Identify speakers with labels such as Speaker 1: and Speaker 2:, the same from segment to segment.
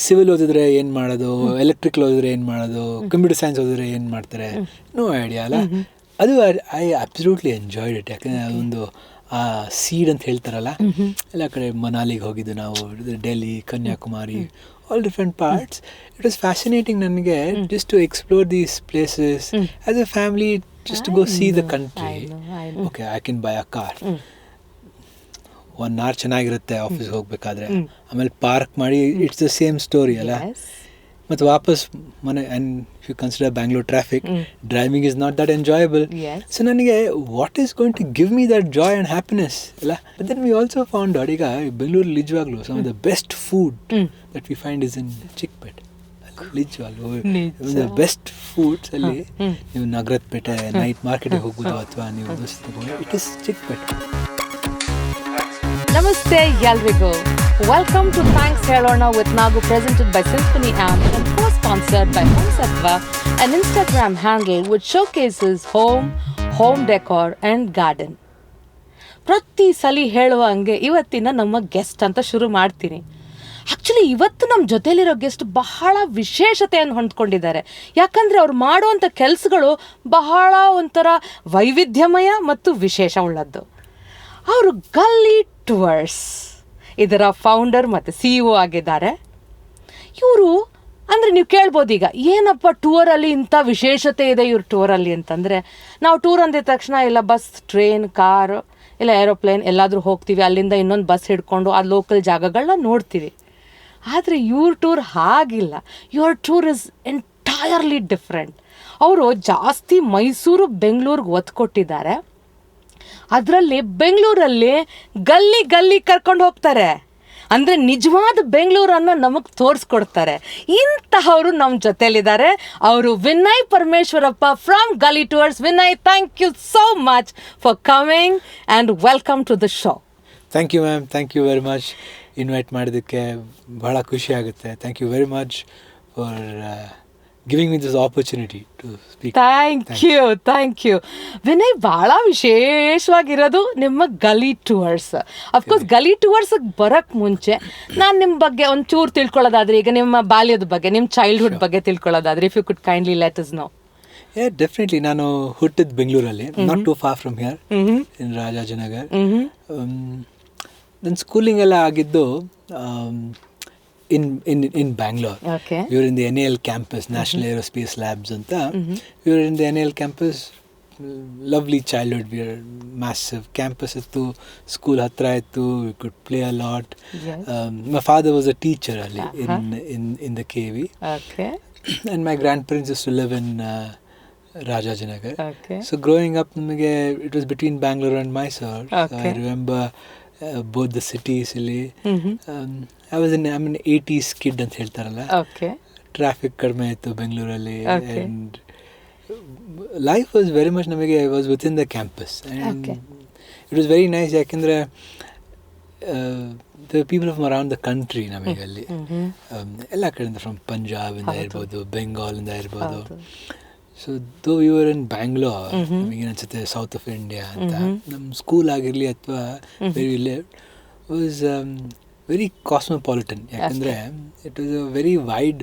Speaker 1: Civil ಓದಿದ್ರೆ ಏನು ಮಾಡೋದು, ಎಲೆಕ್ಟ್ರಿಕಲ್ ಓದಿದ್ರೆ ಏನು ಮಾಡೋದು, ಕಂಪ್ಯೂಟರ್ ಸೈನ್ಸ್ ಓದಿದ್ರೆ ಏನು ಮಾಡ್ತಾರೆ, ನೋ ಐಡಿಯಾ ಅಲ್ಲ. ಅದು ಐ ಅಬ್ಸಲ್ಯೂಟ್ಲಿ ಎಂಜಾಯ್ಡ್ ಇಟ್. ಯಾಕಂದರೆ ಅದೊಂದು ಆ ಸೀಡ್ ಅಂತ ಹೇಳ್ತಾರಲ್ಲ, ಎಲ್ಲ ಕಡೆ ಮನಾಲಿಗೆ ಹೋಗಿದ್ದು ನಾವು, Delhi, Kanyakumari, all different parts. It was fascinating ನನಗೆ just to explore these places as a family, just to go see the country. Okay, I can buy a car, 1 hour ಚೆನ್ನಾಗಿರುತ್ತೆ ಆಫೀಸ್ಗೆ ಹೋಗ್ಬೇಕಾದ್ರೆ, ಆಮೇಲೆ ಪಾರ್ಕ್ ಮಾಡಿ, ಇಟ್ಸ್ ದ ಸೇಮ್ ಸ್ಟೋರಿ ಅಲ್ಲ. ಮತ್ತು ವಾಪಸ್ ಮನೆ. And if you consider Bangalore traffic, driving is not that enjoyable. So ನನಗೆ what is going to give me that joy and happiness ಅಲ್ಲ. But then we also found out, ಈಗ ಬೆಂಗಳೂರು ನಿಜವಾಗ್ಲೂ some of the best food that we find is in Chikkapete. ನಿಜವಾಗ್ಲೂ the best foods ಅಲ್ಲಿ ನೀವು ನಗರದ ಪೇಟೆ night ಮಾರ್ಕೆಟಿಗೆ ಹೋಗ್ಬೋದು, ಅಥವಾ ನೀವು ದೋಸೆ ತಗೊಂಡು, it is Chickpete.
Speaker 2: Namaste Yalrigo. Welcome to Thanx Helona with Naagu, presented by SymphoNy Amps and co-sponsored by Home Sattva, an Instagram handle which showcases home decor and garden. ಪ್ರತಿ ಸಲ ಹೇಳುವ ಹಂಗೆ ಇವತ್ತಿನ ನಮ್ಮ ಗೆಸ್ಟ್ ಅಂತ ಶುರು ಮಾಡ್ತೀನಿ. ಆ್ಯಕ್ಚುಲಿ ಇವತ್ತು ನಮ್ಮ ಜೊತೆಲಿರೋ ಗೆಸ್ಟ್ ಬಹಳ ವಿಶೇಷತೆಯನ್ನು ಹೊಂದ್ಕೊಂಡಿದ್ದಾರೆ. ಯಾಕಂದರೆ ಅವ್ರು ಮಾಡುವಂಥ ಕೆಲಸಗಳು ಬಹಳ ಒಂಥರ ವೈವಿಧ್ಯಮಯ ಮತ್ತು ವಿಶೇಷ ಉಳ್ಳದ್ದು. ಅವರು ಗಲ್ಲಿ ಟೂರ್ಸ್ ಇದರ ಫೌಂಡರ್ ಮತ್ತು CEO ಆಗಿದ್ದಾರೆ. ಇವರು ಅಂದರೆ ನೀವು ಕೇಳ್ಬೋದು, ಈಗ ಏನಪ್ಪ ಟೂರಲ್ಲಿ ಇಂಥ ವಿಶೇಷತೆ ಇದೆ ಇವ್ರ ಟೂರಲ್ಲಿ ಅಂತಂದರೆ, ನಾವು ಟೂರ್ ಅಂದಿದ ತಕ್ಷಣ ಇಲ್ಲ ಬಸ್, ಟ್ರೈನ್, ಕಾರು, ಇಲ್ಲ ಏರೋಪ್ಲೇನ್ ಎಲ್ಲಾದರೂ ಹೋಗ್ತೀವಿ, ಅಲ್ಲಿಂದ ಇನ್ನೊಂದು ಬಸ್ ಹಿಡ್ಕೊಂಡು ಆ ಲೋಕಲ್ ಜಾಗಗಳನ್ನ ನೋಡ್ತೀವಿ. ಆದರೆ ಇವ್ರ ಟೂರ್ ಹಾಗಿಲ್ಲ. Your tour is entirely different. ಅವರು ಜಾಸ್ತಿ ಮೈಸೂರು, ಬೆಂಗಳೂರಿಗೆ ಒತ್ತು ಕೊಟ್ಟಿದ್ದಾರೆ. ಅದರಲ್ಲಿ ಬೆಂಗಳೂರಲ್ಲಿ ಗಲ್ಲಿ ಕರ್ಕೊಂಡು ಹೋಗ್ತಾರೆ. ಅಂದರೆ ನಿಜವಾದ ಬೆಂಗಳೂರನ್ನು ನಮಗೆ ತೋರಿಸ್ಕೊಡ್ತಾರೆ. ಇಂತಹವರು ನಮ್ಮ ಜೊತೆಲಿದ್ದಾರೆ. ಅವರು Vinay Parameshwarappa from Gali tours. Vinay, thank you so much for coming and welcome to the show.
Speaker 1: Thank you ma'am, thank you very much. Invite ಮಾಡೋದಕ್ಕೆ ಬಹಳ ಖುಷಿ ಆಗುತ್ತೆ. Thank you very much for giving me this opportunity to speak.
Speaker 2: Thank you Vinay. ಭಾಳ ವಿಶೇಷವಾಗಿರೋದು ನಿಮ್ಮ ಗಲಿ tours. Of course ಗಲಿ ಟೂರ್ಸ್ಗೆ ಬರೋಕ್ಕೆ ಮುಂಚೆ ನಾನು ನಿಮ್ಮ ಬಗ್ಗೆ ಒಂಚೂರು ತಿಳ್ಕೊಳ್ಳೋದಾದ್ರೆ, ಈಗ ನಿಮ್ಮ ಬಾಲ್ಯದ ಬಗ್ಗೆ, ನಿಮ್ಮ ಚೈಲ್ಡ್ಹುಡ್ ಬಗ್ಗೆ ತಿಳ್ಕೊಳ್ಳೋದಾದ್ರೆ, if you could kindly let us know.
Speaker 1: Definitely. ನಾನು ಹುಟ್ಟಿದ್ದು ಬೆಂಗಳೂರಲ್ಲಿ, not too far from here, in Rajajinagar. ನನ್ನ ಸ್ಕೂಲಿಂಗ್ ಎಲ್ಲ ಆಗಿದ್ದು in Bangalore.
Speaker 2: Okay.
Speaker 1: We were in the NAL campus, National Aerospace Labs anta. We were in the NAL campus. Lovely childhood. We were massive campus ittu, school hatra ittu, we could play a lot.
Speaker 2: Yes.
Speaker 1: My father was a teacher ali in the KV.
Speaker 2: Okay.
Speaker 1: And my grandparents used to live in Rajajinagar.
Speaker 2: Okay.
Speaker 1: So growing up, it was between Bangalore and Mysore.
Speaker 2: Okay.
Speaker 1: So I remember both the cities ಇಲ್ಲಿ. I'm an 80s kid ಅಂತ ಹೇಳ್ತಾರಲ್ಲ.
Speaker 2: Okay.
Speaker 1: Traffic ಕಡಿಮೆ ಇತ್ತು ಬೆಂಗಳೂರಲ್ಲಿ. And life was very much ನಮಗೆ was within the campus. And it was very nice. ಯಾಕೆಂದರೆ the people from around the country ನಮಗೆ ಅಲ್ಲಿ ಎಲ್ಲ ಕಡೆಯಿಂದ, ಫ್ರಮ್ ಪಂಜಾಬಿಂದ ಇರ್ಬೋದು, ಬೆಂಗಾಲಿಂದ ಇರ್ಬೋದು. ಸೊ ದೋ ವಿ ವರ್ ಇನ್ ಬ್ಯಾಂಗ್ಳೂರ್, ನಮಗೆ ಅನ್ಸುತ್ತೆ ಸೌತ್ ಆಫ್ ಇಂಡಿಯಾ ಅಂತ. ನಮ್ಮ ಸ್ಕೂಲ್ ಆಗಿರಲಿ ಅಥವಾ ವಾಸ್ ವೆರಿ ಕಾಸ್ಮೋಪಾಲಿಟನ್. ಯಾಕಂದರೆ it was a very wide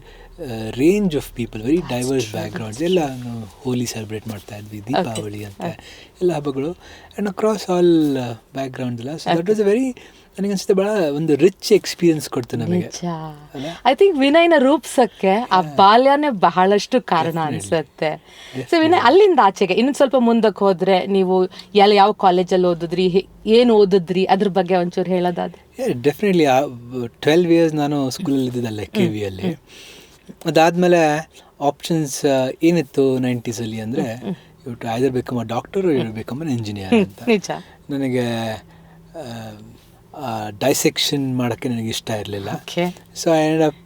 Speaker 1: range of people, very diverse backgrounds. ಎಲ್ಲ ನಾವು ಹೋಲಿ ಸೆಲೆಬ್ರೇಟ್ ಮಾಡ್ತಾ ಇದ್ವಿ, ದೀಪಾವಳಿ ಅಂತ ಎಲ್ಲ ಹಬ್ಬಗಳು, ಆ್ಯಂಡ್ ಅಕ್ರಾಸ್ ಆಲ್ ಬ್ಯಾಕ್ಗ್ರೌಂಡ್ಸ್ ಎಲ್ಲ. So that was a very, ನನಗೆ ಅನ್ಸುತ್ತೆ ಭಾಳ ಒಂದು ರಿಚ್ ಎಕ್ಸ್ಪೀರಿಯನ್ಸ್ ಕೊಡ್ತು ನಮಗೆ.
Speaker 2: ಐ ಥಿಂಕ್ ವಿನಯ್ನ ರೂಪಿಸಕ್ಕೆ ಆ ಬಾಲ್ಯನೇ ಬಹಳಷ್ಟು ಕಾರಣ ಅನ್ಸುತ್ತೆ. ಸೊ ವಿನಯ್, ಅಲ್ಲಿಂದ ಆಚೆಗೆ ಇನ್ನೊಂದು ಸ್ವಲ್ಪ ಮುಂದಕ್ಕೆ ಹೋದ್ರೆ, ನೀವು ಯಾವ ಕಾಲೇಜಲ್ಲಿ ಓದಿದ್ರಿ, ಏನು ಓದಿದ್ರಿ, ಅದ್ರ ಬಗ್ಗೆ ಒಂಚೂರು ಹೇಳೋದಾದ್ರೆ?
Speaker 1: ಡೆಫಿನೆಟ್ಲಿ 12 years ನಾನು ಸ್ಕೂಲಲ್ಲಿ ಇದ್ದಿದ್ದಲ್ಲ, KVಯಲ್ಲಿ. ಅದಾದಮೇಲೆ ಆಪ್ಷನ್ಸ್ ಏನಿತ್ತು 90s ಅಂದರೆ, ಇಟ್ಟು ಐದರ್ ಬೇಕಮ್ಮ ಡಾಕ್ಟರ್, ಇವ್ರು ಬೇಕಮ್ಮ ಇಂಜಿನಿಯರ್ ಅಂತ. ನನಗೆ ಡೈಸೆಕ್ಷನ್ ಮಾಡೋಕ್ಕೆ ನನಗೆ ಇಷ್ಟ ಇರಲಿಲ್ಲ. So I end up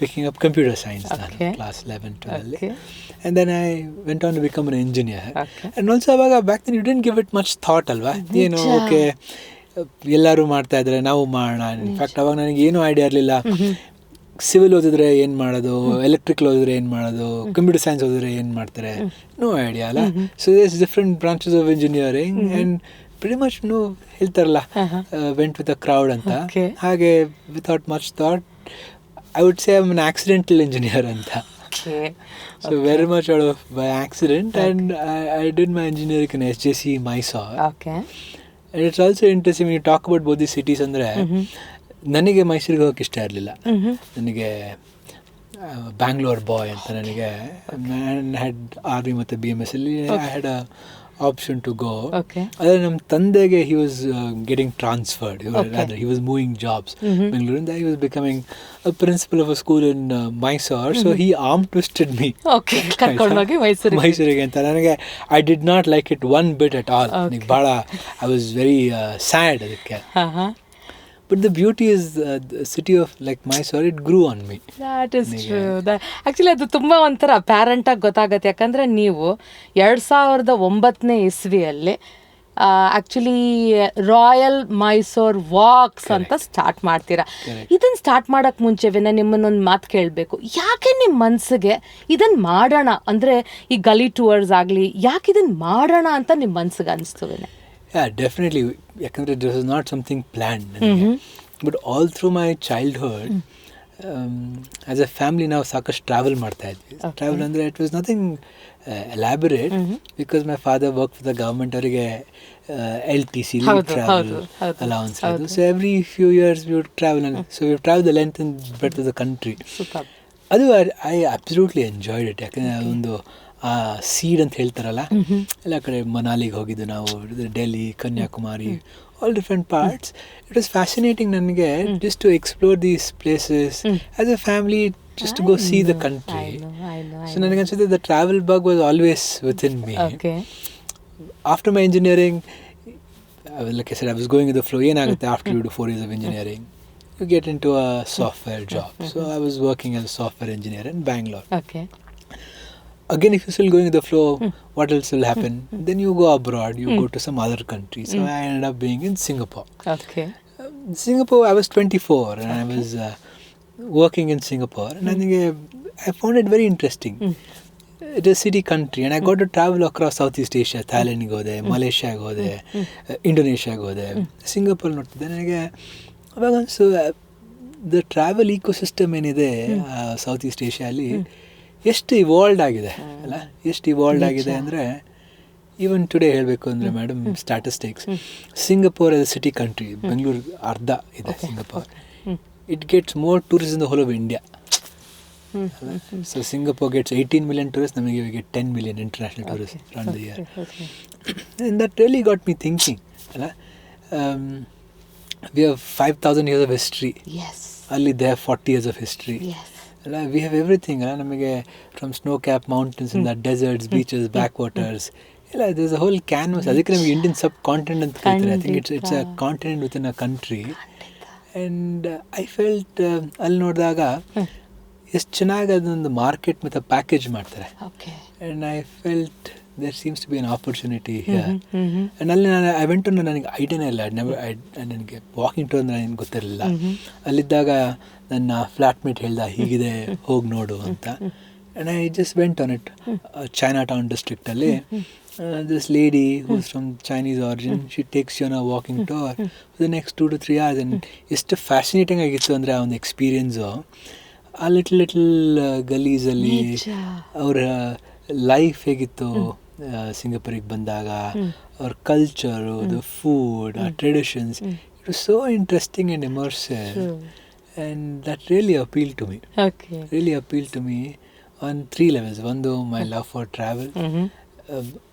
Speaker 1: picking up computer science ನಾನು class 11-12 and then I went on to become an engineer. And also ಅವಾಗ back then you didn't give it much thought ಅಲ್ವಾ, ಏನು ಓಕೆ ಎಲ್ಲರೂ ಮಾಡ್ತಾ ಇದ್ದಾರೆ ನಾವು ಮಾಡೋಣ. ಇನ್ಫ್ಯಾಕ್ಟ್ ಅವಾಗ ನನಗೆ ಏನೂ ಐಡಿಯಾ ಇರಲಿಲ್ಲ. ಸಿವಿಲ್ ಓದಿದ್ರೆ ಏನು ಮಾಡೋದು, ಎಲೆಕ್ಟ್ರಿಕಲ್ ಓದಿದ್ರೆ ಏನು ಮಾಡೋದು, ಕಂಪ್ಯೂಟರ್ ಸೈನ್ಸ್ ಓದಿದ್ರೆ ಏನು ಮಾಡ್ತಾರೆ, ನೋ ಐಡಿಯಾ ಅಲ್ಲ. So there's different branches of engineering and pretty much ಹೇಳ್ತಾರಲ್ಲ, ವೆಂಟ್ ವಿತ್ ಅ ಕ್ರೌಡ್ ಅಂತ. ಹಾಗೆ without much thought I would say I'm an accidental engineer anta.
Speaker 2: Okay.
Speaker 1: So very much out of by accident, and I did my engineering in SJC Mysore.
Speaker 2: Okay.
Speaker 1: And it's also interesting when you talk about both these cities ಅಂದರೆ ನನಗೆ ಮೈಸೂರಿಗೆ ಹೋಗೋಕೆ ಇಷ್ಟ ಇರಲಿಲ್ಲ. ನನಗೆ Bangalore boy ಅಂತ ನನಗೆ had army ಮತ್ತು BMS ಅಲ್ಲಿ I had a option to go. ಆದರೆ ನಮ್ಮ ತಂದೆಗೆ he was getting transferred, he was moving jobs Bangalore, and he was becoming a principal of a school in Mysore, so he arm twisted me.
Speaker 2: Okay, ಕರ್ಕೊಂಡೋಗಿ
Speaker 1: ಮೈಸೂರಿಗೆ ಅಂತ. ನನಗೆ I did not like it one bit at all. ನನಗೆ ಭಾಳ I was very sad ಅದಕ್ಕೆ. But the beauty is the city of like Mysore, it grew on me.
Speaker 2: That is true. Actually ಅದು ತುಂಬ ಒಂಥರ ಪ್ಯಾರೆಂಟಾಗಿ ಗೊತ್ತಾಗತ್ತೆ. ಯಾಕಂದರೆ ನೀವು 2009ನೇ ಇಸ್ವಿಯಲ್ಲಿ ಆ್ಯಕ್ಚುಲಿ ರಾಯಲ್ ಮೈಸೂರ್ ವಾಕ್ಸ್ ಅಂತ ಸ್ಟಾರ್ಟ್ ಮಾಡ್ತೀರಾ. ಇದನ್ನು ಸ್ಟಾರ್ಟ್ ಮಾಡೋಕ್ಕೆ ಮುಂಚೆ ವಿನಯ್ ನಿಮ್ಮನ್ನೊಂದು ಮಾತು ಕೇಳಬೇಕು. ಯಾಕೆ ನಿಮ್ಮ ಮನಸ್ಸಿಗೆ ಇದನ್ನು ಮಾಡೋಣ ಅಂದರೆ ಈ ಗಲಿ ಟೂರ್ಸ್ ಆಗಲಿ, ಯಾಕೆ ಇದನ್ನು ಮಾಡೋಣ ಅಂತ ನಿಮ್ಮ ಮನಸ್ಸಿಗೆ ಅನಿಸ್ತು Vinay?
Speaker 1: Yeah, definitely. Yakandre, this is not something planned. But all through my childhood, as a family ನಾವು ಸಾಕಷ್ಟು ಟ್ರಾವೆಲ್ ಮಾಡ್ತಾ ಇದ್ವಿ. ಟ್ರಾವೆಲ್ ಅಂದರೆ it was nothing elaborate, because my father work for the government. ಅವರಿಗೆ LTC ಟ್ರಾವೆಲ್ ಅಲೌನ್ಸ್ ಇರೋದು. So every few years we would travel, so we travel the length and breadth of the country. ಅದು I absolutely enjoyed it. ಯಾಕಂದರೆ ಅದೊಂದು ಆ seed ಅಂತ ಹೇಳ್ತಾರಲ್ಲ, ಎಲ್ಲ ಕಡೆ ಮನಾಲಿಗೆ ಹೋಗಿದ್ದು ನಾವು, Delhi, Kanyakumari, all different parts. It was fascinating ನನಗೆ just to explore these places as a family, just to go see the country. So ನನಗನ್ಸುತ್ತೆ the travel bug was always with in me. After my engineering, like I said, I was going with the flow. ಏನಾಗುತ್ತೆ after you do 4 years of engineering, you get into a software job. So I was working as a software engineer in Bangalore. Again, if you're still going with the flow, what else will happen? Then you go abroad, you go to some other country. So I ended up being in Singapore. Singapore, I was 24 and I was working in Singapore, and I found it very interesting. It is a city country, and I got to travel across Southeast Asia. Thailand go there, Malaysia go there, Indonesia go there, Singapore not. Then again, so the travel ecosystem ಏನಿದೆ south Asia ಅಲ್ಲಿ ಎಷ್ಟು evolved ಆಗಿದೆ ಅಲ್ಲ, ಎಷ್ಟು evolved ಆಗಿದೆ ಅಂದರೆ, even today ಹೇಳಬೇಕು ಅಂದರೆ madam, statistics, Singapore as a city country, Bengaluru ಅರ್ಧ ಇದೆ Singapore. It gets more tourist in the whole of India. So Singapore gets 18 million tourists, ನಮಗೆ we get 10 million international tourists around the year. And that really got me thinking, ಅಲ್ಲ. We have 5,000 years of history. ಅಲ್ಲಿ they have 40 years of history. We have everything. ನಮಗೆ from snow cap mountains ಇಂದ deserts, beaches, back waters, ಇಲ್ಲ, there's a whole canvas. ಅದಕ್ಕೆ ನಮಗೆ Indian ಸಬ್ continent ಅಂತ ಕರೀತಾರೆ. I think it's a continent with in a country. And I felt ಅಲ್ಲಿ ನೋಡಿದಾಗ ಎಷ್ಟು ಚೆನ್ನಾಗಿ ಅದೊಂದು ಮಾರ್ಕೆಟ್ ಮತ್ತು ಪ್ಯಾಕೇಜ್ ಮಾಡ್ತಾರೆ. And I felt there seems to be an opportunity here. And ಅಲ್ಲಿ ಐ ವೆಂಟ್ ಟು, ನನಗೆ ಐಡಿಯಾನೇ ಇಲ್ಲ, ನನಗೆ ವಾಕಿಂಗ್ ಟೂರ್ ಅಂದರೆ ನನಗೆ ಗೊತ್ತಿರಲಿಲ್ಲ. ಅಲ್ಲಿದ್ದಾಗ ನನ್ನ ಫ್ಲ್ಯಾಟ್ಮೇಟ್ ಹೇಳ್ದ, ಹೀಗಿದೆ ಹೋಗಿ ನೋಡು ಅಂತ. And I just went on it. Chinatown ಡಿಸ್ಟ್ರಿಕ್ಟಲ್ಲಿ this lady who's from Chinese origin, she takes you on a walking tour for the next 2 to 3 hours. And ಎಷ್ಟು ಫ್ಯಾಸಿನೇಟಿಂಗ್ ಆಗಿತ್ತು ಅಂದರೆ ಆ ಒಂದು ಎಕ್ಸ್ಪೀರಿಯನ್ಸು. ಆ ಲಿಟಲ್ ಗಲೀಸಲ್ಲಿ ಅವರ ಲೈಫ್ ಹೇಗಿತ್ತು ಸಿಂಗಪುರಿಗೆ ಬಂದಾಗ, ಅವ್ರ ಕಲ್ಚರು, ದ ಫುಡ್, ಆ traditions, it was so interesting and immersive. And that really appeal to me, really appeal to me on 3 levels. ಒಂದು, my love for travel.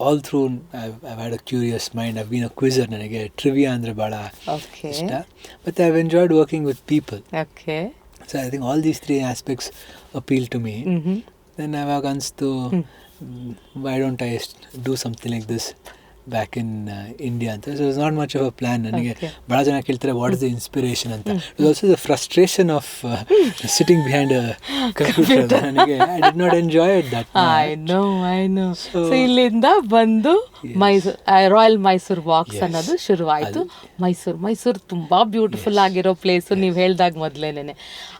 Speaker 1: All through I've had a curious mind. I've been a quizzer. ನನಗೆ trivia ಅಂದರೆ ಭಾಳ ಇಷ್ಟ. ಮತ್ತು I've enjoyed working with people. So I think all these 3 aspects appeal to me. Then ಆವಾಗ ಅನಿಸ್ತು, why don't I do something like this back in India ಅಂತ. So it was not much of a plan. ನನಗೆ ಭಾಳ ಜನ ಕೇಳ್ತಾರೆ, what is the inspiration ಅಂತ. It was also the frustration of sitting behind a computer. ನನಗೆ I did not enjoy it that much. I know. So
Speaker 2: ಇಲ್ಲಿಂದ ಬಂದು royal Mysore walks ಅನ್ನೋದು ಶುರುವಾಯಿತು. ಮೈಸೂರು ತುಂಬ ಬ್ಯೂಟಿಫುಲ್ ಆಗಿರೋ ಪ್ಲೇಸು, ನೀವು ಹೇಳ್ದಾಗ ಮೊದಲೇನೆ.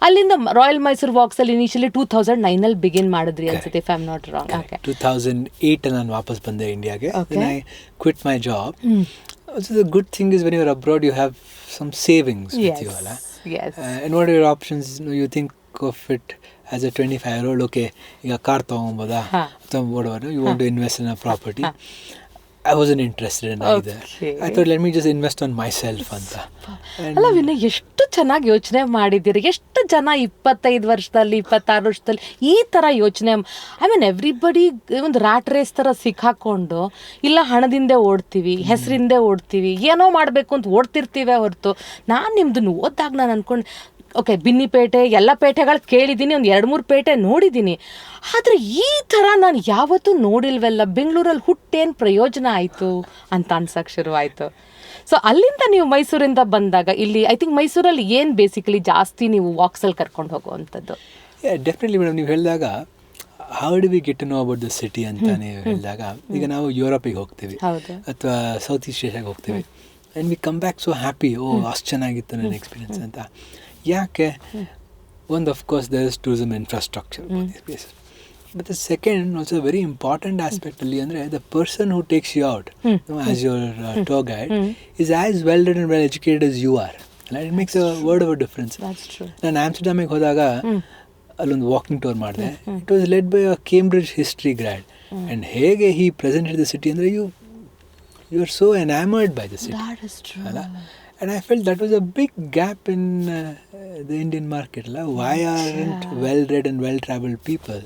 Speaker 2: ಅಲ್ಲಿಂದ ರಾಯಲ್ ಮೈಸೂರ್ ವಾಕ್ಸ್ ಅಲ್ಲಿ ಇನಿಷಿಯಲಿ 2009 ಬಿಗಿನ್ ಮಾಡಿದ್ರಿ ಅನ್ಸುತ್ತೆ, if I am not wrong.
Speaker 1: 2008 ನಾನು ವಾಪಸ್ ಬಂದೆ ಇಂಡಿಯಾಗೆ. Then I quit my job. Also the good thing is when you're abroad you have some savings with you. And what are your options? You think of it as a 25-year-old. Okay, ಈಗ car ತೊಗೊಬೋದಾ ಅಥವಾ whatever you want to invest in a property. I wasn't interested in either. I thought, let me just invest on myself ಅಂತ.
Speaker 2: ಅಲ್ಲ ವಿನಯ್, ಎಷ್ಟು ಚೆನ್ನಾಗಿ ಯೋಚನೆ ಮಾಡಿದ್ದೀರಿ. ಎಷ್ಟು ಜನ 25 ವರ್ಷದಲ್ಲಿ 26 ವರ್ಷದಲ್ಲಿ ಈ ಥರ ಯೋಚನೆ, ಐ ಮೀನ್ ಎವ್ರಿಬಡಿ ಒಂದು ರ್ಯಾಟ್ ರೇಸ್ ಥರ ಸಿಕ್ಕಾಕೊಂಡು, ಇಲ್ಲ ಹಣದಿಂದೆ ಓಡ್ತೀವಿ, ಹೆಸರಿಂದೆ ಓಡ್ತೀವಿ, ಏನೋ ಮಾಡಬೇಕು ಅಂತ ಓಡ್ತಿರ್ತೀವಿ ಹೊರತು. ನಾನು ನಿಮ್ದನ್ನು ಓದಿದಾಗ ನಾನು ಅಂದ್ಕೊಂಡು, ಓಕೆ ಬಿನ್ನಿಪೇಟೆ ಎಲ್ಲ ಪೇಟೆಗಳು ಕೇಳಿದ್ದೀನಿ, ಒಂದು 2-3 ಪೇಟೆ ನೋಡಿದ್ದೀನಿ, ಆದರೆ ಈ ಥರ ನಾನು ಯಾವತ್ತೂ ನೋಡಿಲ್ವಲ್ಲ. ಬೆಂಗಳೂರಲ್ಲಿ ಹುಟ್ಟೇನು ಪ್ರಯೋಜನ ಆಯಿತು ಅಂತ ಅನ್ಸಕ್ಕೆ ಶುರುವಾಯಿತು. ಸೊ ಅಲ್ಲಿಂದ ನೀವು ಮೈಸೂರಿಂದ ಬಂದಾಗ ಇಲ್ಲಿ ಐ ಥಿಂಕ್ ಮೈಸೂರಲ್ಲಿ ಏನು ಬೇಸಿಕಲಿ ಜಾಸ್ತಿ ನೀವು ವಾಕ್ಸಲ್ಲಿ ಕರ್ಕೊಂಡು ಹೋಗುವಂಥದ್ದು?
Speaker 1: ಡೆಫಿನೆಟ್ಲಿ ಮೇಡಮ್, ನೀವು ಹೇಳಿದಾಗ how do we get to know about the city ಅಂತ ನೀವು ಹೇಳಿದಾಗ, ಈಗ ನಾವು ಯುರೋಪಿಗೆ ಹೋಗ್ತೀವಿ ಅಥವಾ ಸೌತ್ ಈಸ್ಟ್ ಏಷ್ಯಾಗೆ ಹೋಗ್ತೀವಿ, and we come back so happy, ಅಷ್ಟು ಚೆನ್ನಾಗಿತ್ತು ನನ್ನ ಎಕ್ಸ್ಪೀರಿಯನ್ಸ್ ಅಂತ. ಯಾಕೆ? ಒಂದು, of course there is tourism infrastructure for this places. But the second, also a very important aspect, the person who takes you out as your tour guide is as well read and well educated as you are. It makes a word of a difference.
Speaker 2: That's true.
Speaker 1: ನಾನು ಆಮ್ಸ್ಟರ್ಡ್ಯಾಮಿಗೆ ಹೋದಾಗ ಅಲ್ಲೊಂದು walking tour ಮಾಡಿದೆ. It was led by a Cambridge history grad. And ಹೇಗೆ he presented the city ಅಂದರೆ you are so enamoured by the city.
Speaker 2: That is true.
Speaker 1: And I felt that was a big gap in the Indian market. Why aren't well-read and well-traveled people?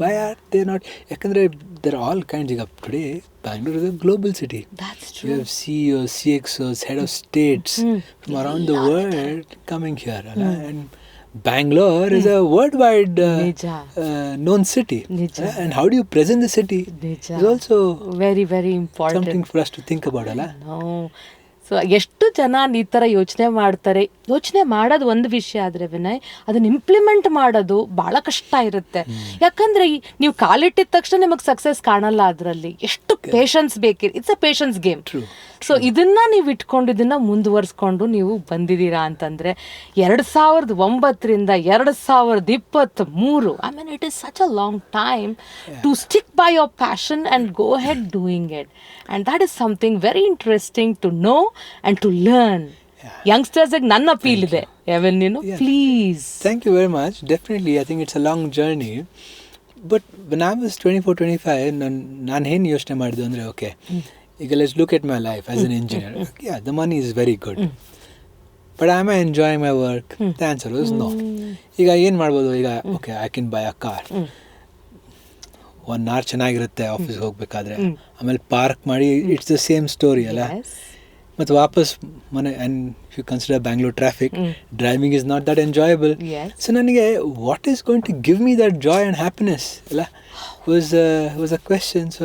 Speaker 1: Why are they not? Yakandre there are all kinds. Today Bangalore is a global city.
Speaker 2: That's true.
Speaker 1: You have CEOs, CXOs, head of states from around the world coming here. And Bangalore is a worldwide known city. And how do you present the city is also
Speaker 2: very, very important.
Speaker 1: Something for us to think about.
Speaker 2: No. So ಎಷ್ಟು ಜನ ಈ ಥರ ಯೋಚನೆ ಮಾಡ್ತಾರೆ. ಯೋಚನೆ ಮಾಡೋದು ಒಂದು ವಿಷಯ ಆದರೆ ವಿನಯ್, ಅದನ್ನು ಇಂಪ್ಲಿಮೆಂಟ್ ಮಾಡೋದು ಭಾಳ ಕಷ್ಟ ಇರುತ್ತೆ. ಯಾಕಂದರೆ ನೀವು ಕಾಲಿಟ್ಟಿದ ತಕ್ಷಣ ನಿಮಗೆ ಸಕ್ಸಸ್ ಕಾಣಲ್ಲ. ಅದರಲ್ಲಿ ಎಷ್ಟು ಪೇಷನ್ಸ್ ಬೇಕಿದೆ. It's a patience game. So ಇದನ್ನು ನೀವು ಇಟ್ಕೊಂಡು ಇದನ್ನು ಮುಂದುವರಿಸ್ಕೊಂಡು ನೀವು ಬಂದಿದ್ದೀರಾ ಅಂತಂದರೆ 2009ರಿಂದ 2023, I mean it is such a long time to stick by your passion and go head doing it. And that is something very interesting to know and to learn. Youngsters, ನನ್ನ appeal ಇದೆ. Even please.
Speaker 1: Thank you very much. Definitely, I think it's a long journey. But when I was 24-25, ನಾನು ಏನು ಯೋಚನೆ ಮಾಡಿದೆ ಅಂದರೆ, okay, ಈಗ let's look at my life as an engineer. Yeah, the money is very good. But am I enjoying my work? The answer was no. ಈಗ ಏನು ಮಾಡ್ಬೋದು? ಈಗ okay, I can buy a car. 1 hour ಚೆನ್ನಾಗಿರುತ್ತೆ ಆಫೀಸ್ಗೆ ಹೋಗ್ಬೇಕಾದ್ರೆ, ಆಮೇಲೆ park ಮಾಡಿ, it's the same story ಅಲ್ಲ. ಮತ್ತು ವಾಪಸ್ ಮನೆ. And if you consider Bangalore traffic, driving is not that enjoyable. So ನನಗೆ what is going to give me that joy and happiness ಅಲ್ಲ was a question. So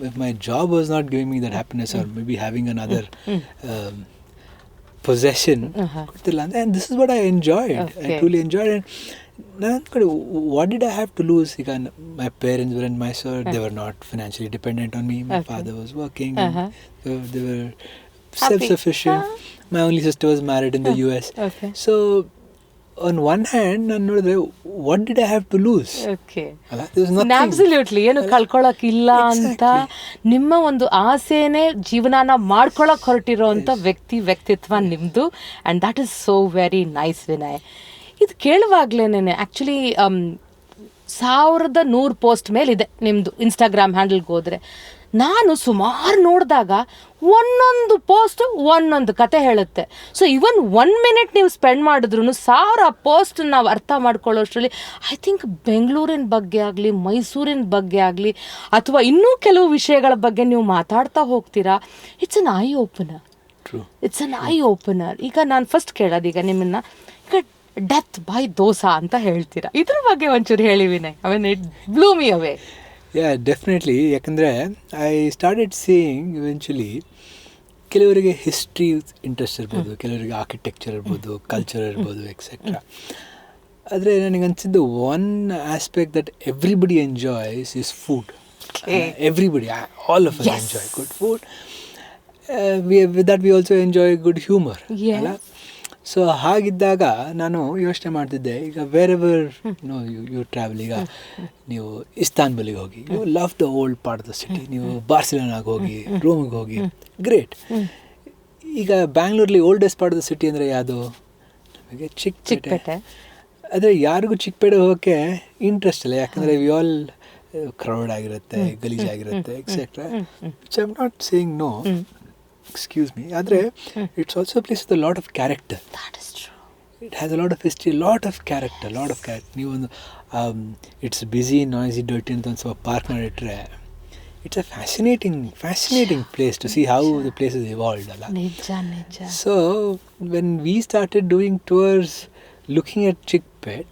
Speaker 1: if my job was not giving me that happiness, or maybe having another possession, and this is what I enjoyed. I truly enjoyed it. What did I have to lose? My parents were in Mysore. They were not financially dependent on me. My father was working. They were self-sufficient. My only sister was married in the US. So on one hand, ನಾನು ನೋಡಿದ್ರೆ what did I have to lose? There was nothing.
Speaker 2: Absolutely. ಏನು ಕಳ್ಕೊಳ್ಳೋಕ್ಕಿಲ್ಲ ಅಂತ ನಿಮ್ಮ ಒಂದು ಆಸೆನೇ ಜೀವನಾನ ಮಾಡ್ಕೊಳ್ಳೋಕೆ ಹೊರಟಿರೋಂಥ ವ್ಯಕ್ತಿತ್ವ ನಿಮ್ಮದು. And that is so very nice Vinay. ಇದು ಕೇಳುವಾಗ್ಲೇನೆ ಆ್ಯಕ್ಚುಲಿ 1100 ಪೋಸ್ಟ್ ಮೇಲಿದೆ ನಿಮ್ಮದು ಇನ್ಸ್ಟಾಗ್ರಾಮ್ ಹ್ಯಾಂಡಲ್ಗೆ ಹೋದರೆ. ನಾನು ಸುಮಾರು ನೋಡಿದಾಗ ಒಂದೊಂದು ಪೋಸ್ಟ್ ಒಂದೊಂದು ಕತೆ ಹೇಳುತ್ತೆ. ಸೊ ಇವನ್ 1 minute ನೀವು ಸ್ಪೆಂಡ್ ಮಾಡಿದ್ರು 1000 ಪೋಸ್ಟ್ ನಾವು ಅರ್ಥ ಮಾಡ್ಕೊಳ್ಳೋಷ್ಟರಲ್ಲಿ ಐ ಥಿಂಕ್ ಬೆಂಗಳೂರಿನ ಬಗ್ಗೆ ಆಗಲಿ, ಮೈಸೂರಿನ ಬಗ್ಗೆ ಆಗಲಿ, ಅಥವಾ ಇನ್ನೂ ಕೆಲವು ವಿಷಯಗಳ ಬಗ್ಗೆ ನೀವು ಮಾತಾಡ್ತಾ ಹೋಗ್ತೀರಾ. It's an I opener. It's an I opener. ಈಗ ನಾನು ಫಸ್ಟ್ ಕೇಳೋದು, ಈಗ ನಿಮ್ಮನ್ನು ಈಗ ಡೆತ್ ಬೈ ದೋಸಾ ಅಂತ ಹೇಳ್ತೀರಾ, ಇದ್ರ ಬಗ್ಗೆ ಒಂಚೂರು ಹೇಳಿ Vinay. I mean it blue me away.
Speaker 1: Yeah, definitely. ಯಾಕಂದರೆ ಐ ಸ್ಟಾರ್ಟೆಡ್ ಸೀಯಿಂಗ್ ಇವೆಂಚುಲಿ ಕೆಲವರಿಗೆ ಹಿಸ್ಟ್ರಿ ಇಂಟ್ರೆಸ್ಟ್ ಇರ್ಬೋದು, ಕೆಲವರಿಗೆ ಆರ್ಕಿಟೆಕ್ಚರ್ ಇರ್ಬೋದು, ಕಲ್ಚರ್ ಇರ್ಬೋದು, ಎಕ್ಸೆಟ್ರಾ. ಆದರೆ ನನಗೆ ಅನಿಸಿದ್ದು one aspect that everybody enjoys is food. Everybody, all of us enjoy good food. With that we also enjoy good humour ಅಲ್ಲ. ಸೊ ಹಾಗಿದ್ದಾಗ ನಾನು ಯೋಚನೆ ಮಾಡ್ತಿದ್ದೆ, ಈಗ ವೇರ್ ಎವರ್ ಯು ಟ್ರಾವೆಲ್, ಈಗ ನೀವು ಇಸ್ತಾನ್ಬುಲಿಗೆ ಹೋಗಿ, you love the old part of the city. ನೀವು ಬಾರ್ಸಿಲೋನಾಗೆ ಹೋಗಿ, ರೋಮಿಗೆ ಹೋಗಿ, ಗ್ರೇಟ್. ಈಗ ಬ್ಯಾಂಗ್ಳೂರಲ್ಲಿ oldest part of the city ಅಂದರೆ ಯಾವುದು? ನಮಗೆ ಚಿಕ್ಕಪೇಟೆ. ಆದರೆ ಯಾರಿಗೂ ಚಿಕ್ಕಪೇಟೆ ಹೋಗೋಕ್ಕೆ ಇಂಟ್ರೆಸ್ಟ್ ಇಲ್ಲ, ಯಾಕಂದರೆ ವಿ ಆಲ್ ಕ್ರೌಡ್ ಆಗಿರುತ್ತೆ, ಗಲೀಜಾಗಿರುತ್ತೆ etcetera. Which I am not saying no, excuse me. ಆದರೆ it's also place with a lot of character. It has a lot of history, lot of character. ನೀವು ಒಂದು ಇಟ್ಸ್ ಬ್ಯುಸಿ, ನಾಯ್ಸಿ, ಡರ್ಟಿ ಅಂತ ಒಂದು ಸ್ವಲ್ಪ park ಮಾಡಿಟ್ರೆ it's a fascinating place to see how the place has evolved.
Speaker 2: Nija.
Speaker 1: So when we started doing tours looking at Chickpet,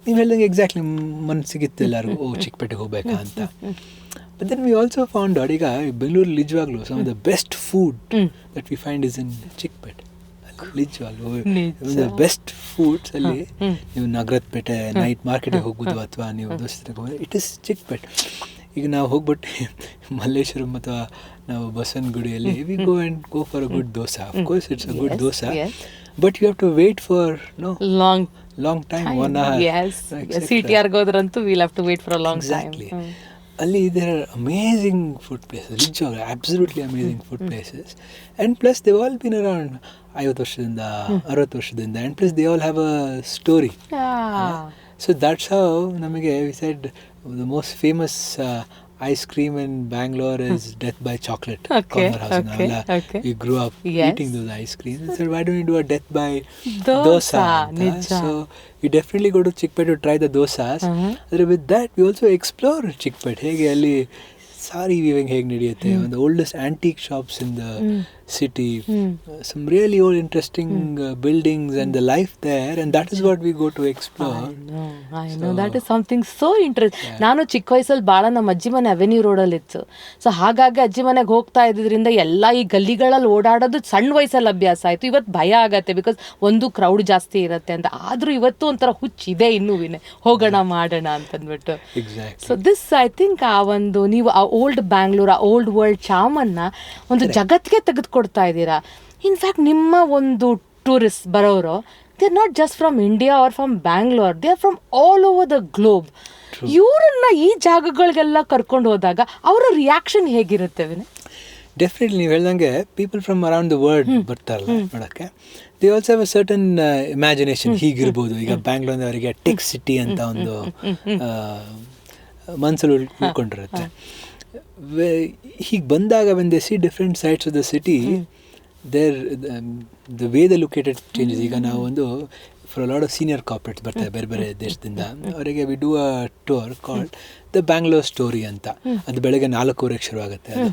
Speaker 1: ನೀವು ಹೇಳ್ದಂಗೆ exactly ಮನಸ್ಸಿಗಿತ್ತು ಎಲ್ಲರಿಗೂ ಚಿಕ್ಕಪೇಟೆಗೆ ಹೋಗ್ಬೇಕಾ ಅಂತ. But then we also found out, ಈಗ ಬೆಂಗಳೂರು ನಿಜವಾಗ್ಲೂ some of the best food that we find is in Chickpet. ನಿಜವಾಗ್ಲೂ the best foods ಅಲ್ಲಿ ನೀವು ನಗರದ ಪೇಟೆ ನೈಟ್ ಮಾರ್ಕೆಟಿಗೆ ಹೋಗ್ಬೋದು, ಅಥವಾ ನೀವು ದೋಸೆ ಹೋಗೋದು, ಇಟ್ ಇಸ್ ಚಿಕ್ಕಪೇಟೆ. ಈಗ ನಾವು ಹೋಗ್ಬಿಟ್ಟು ಮಲ್ಲೇಶ್ವರಂ ಅಥವಾ ನಾವು ಬಸವನಗುಡಿಯಲ್ಲಿ we go for a good dosa. Of course it's a good dosa, but you have to wait for long time, 1 hour.
Speaker 2: CTR ಹೋದ್ರಂತೂ will have to wait for a long time.
Speaker 1: ಅಲ್ಲಿ there are amazing food places, ನಿಜವಾಗ್ಲೂ absolutely amazing food places. And plus they all bin around 50 ವರ್ಷದಿಂದ 60 ವರ್ಷದಿಂದ, and plus they all have a story. So that's how ನಮಗೆ we said the most famous ice cream in Bangalore is Death by Chocolate. Corner house. We grew up eating those ice creams. We said, why don't we do a Death by Dosa? So we definitely go to Chickpet to try the dosas. With that, we also explore Chickpet. ಹೇಗೆ ಅಲ್ಲಿ ಸಾರಿ weaving ಹೇಗೆ ನಡೆಯುತ್ತೆ, ಒಂದು oldest antique shops in the city, some really old interesting buildings and the life there, and that is what we go to explore.
Speaker 2: I know that is something so interesting. ನಾನು ಚಿಕ್ಕ ವಯಸ್ಸಲ್ಲಿ ಭಾಳ ನಮ್ಮ ಅಜ್ಜಿ ಮನೆ ಅವೆನ್ಯೂ ರೋಡಲ್ಲಿ ಇತ್ತು. So ಹಾಗಾಗಿ ಅಜ್ಜಿ ಮನೆಗೆ ಹೋಗ್ತಾ ಇದ್ದಿದ್ದರಿಂದ ಎಲ್ಲ ಈ ಗಲ್ಲಿಗಳಲ್ಲಿ ಓಡಾಡೋದು ಸಣ್ಣ ವಯಸ್ಸಲ್ಲಿ ಅಭ್ಯಾಸ ಆಯಿತು. ಇವತ್ತು ಭಯ ಆಗತ್ತೆ, ಬಿಕಾಸ್ ಒಂದು ಕ್ರೌಡ್ ಜಾಸ್ತಿ ಇರುತ್ತೆ ಅಂತ. ಆದರೂ ಇವತ್ತು ಒಂಥರ ಹುಚ್ಚಿದೆ ಇನ್ನೂ ಹೋಗೋಣ ಮಾಡೋಣ ಅಂತಂದ್ಬಿಟ್ಟು. ಸೊ ದಿಸ್ ಐ ಥಿಂಕ್ ಆ ಒಂದು ನೀವು ಆ ಓಲ್ಡ್ ಬ್ಯಾಂಗ್ಳೂರ್, ಆ ಓಲ್ಡ್ ವರ್ಲ್ಡ್ ಚಾಮನ್ನು ಒಂದು ಜಗತ್ತಿಗೆ ತೆಗೆದುಕೊಡ್ತಾ ಇದ್ದೀರಾ. ಇನ್ಫ್ಯಾಕ್ಟ್ ನಿಮ್ಮ ಒಂದು ಟೂರಿಸ್ಟ್ ಬರೋರು, they are not just from India are from Bangalore, they are from all over the globe. ಇವರನ್ನ ಈ ಜಾಗಗಳಿಗೆಲ್ಲ ಕರ್ಕೊಂಡು ಹೋದಾಗ ಅವರ ರಿಯಾಕ್ಷನ್ ಹೇಗಿರುತ್ತೆ ವಿನಯ್?
Speaker 1: ಡೆಫಿನೆಟ್ಲಿ ನೀವು ಹೇಳ್ದಂಗೆ people from around the world ಬರ್ತಾರಲ್ಲ ನೋಡೋಕ್ಕೆ, they also have a certain imagination. ಹೀಗಿರ್ಬೋದು, ಈಗ ಬ್ಯಾಂಗ್ಳೂರ್ ಅವರಿಗೆ ಟೆಕ್ ಸಿಟಿ ಅಂತ ಒಂದು ಮನಸ್ಸಲ್ಲಿ ಉಳ್ಕೊಂಡಿರುತ್ತೆ. ಹೀಗೆ ಬಂದಾಗ when they see different sides of the city, the way they look at it changes. ಈಗ ನಾವು ಒಂದು for a lot of senior corporates ಬರ್ತಾರೆ ಬೇರೆ ಬೇರೆ ದೇಶದಿಂದ, ಅವರಿಗೆ we do a tour called the Bangalore story ಅಂತ. ಅದು ಬೆಳಗ್ಗೆ 4:15 ಶುರು ಆಗುತ್ತೆ. ಅದು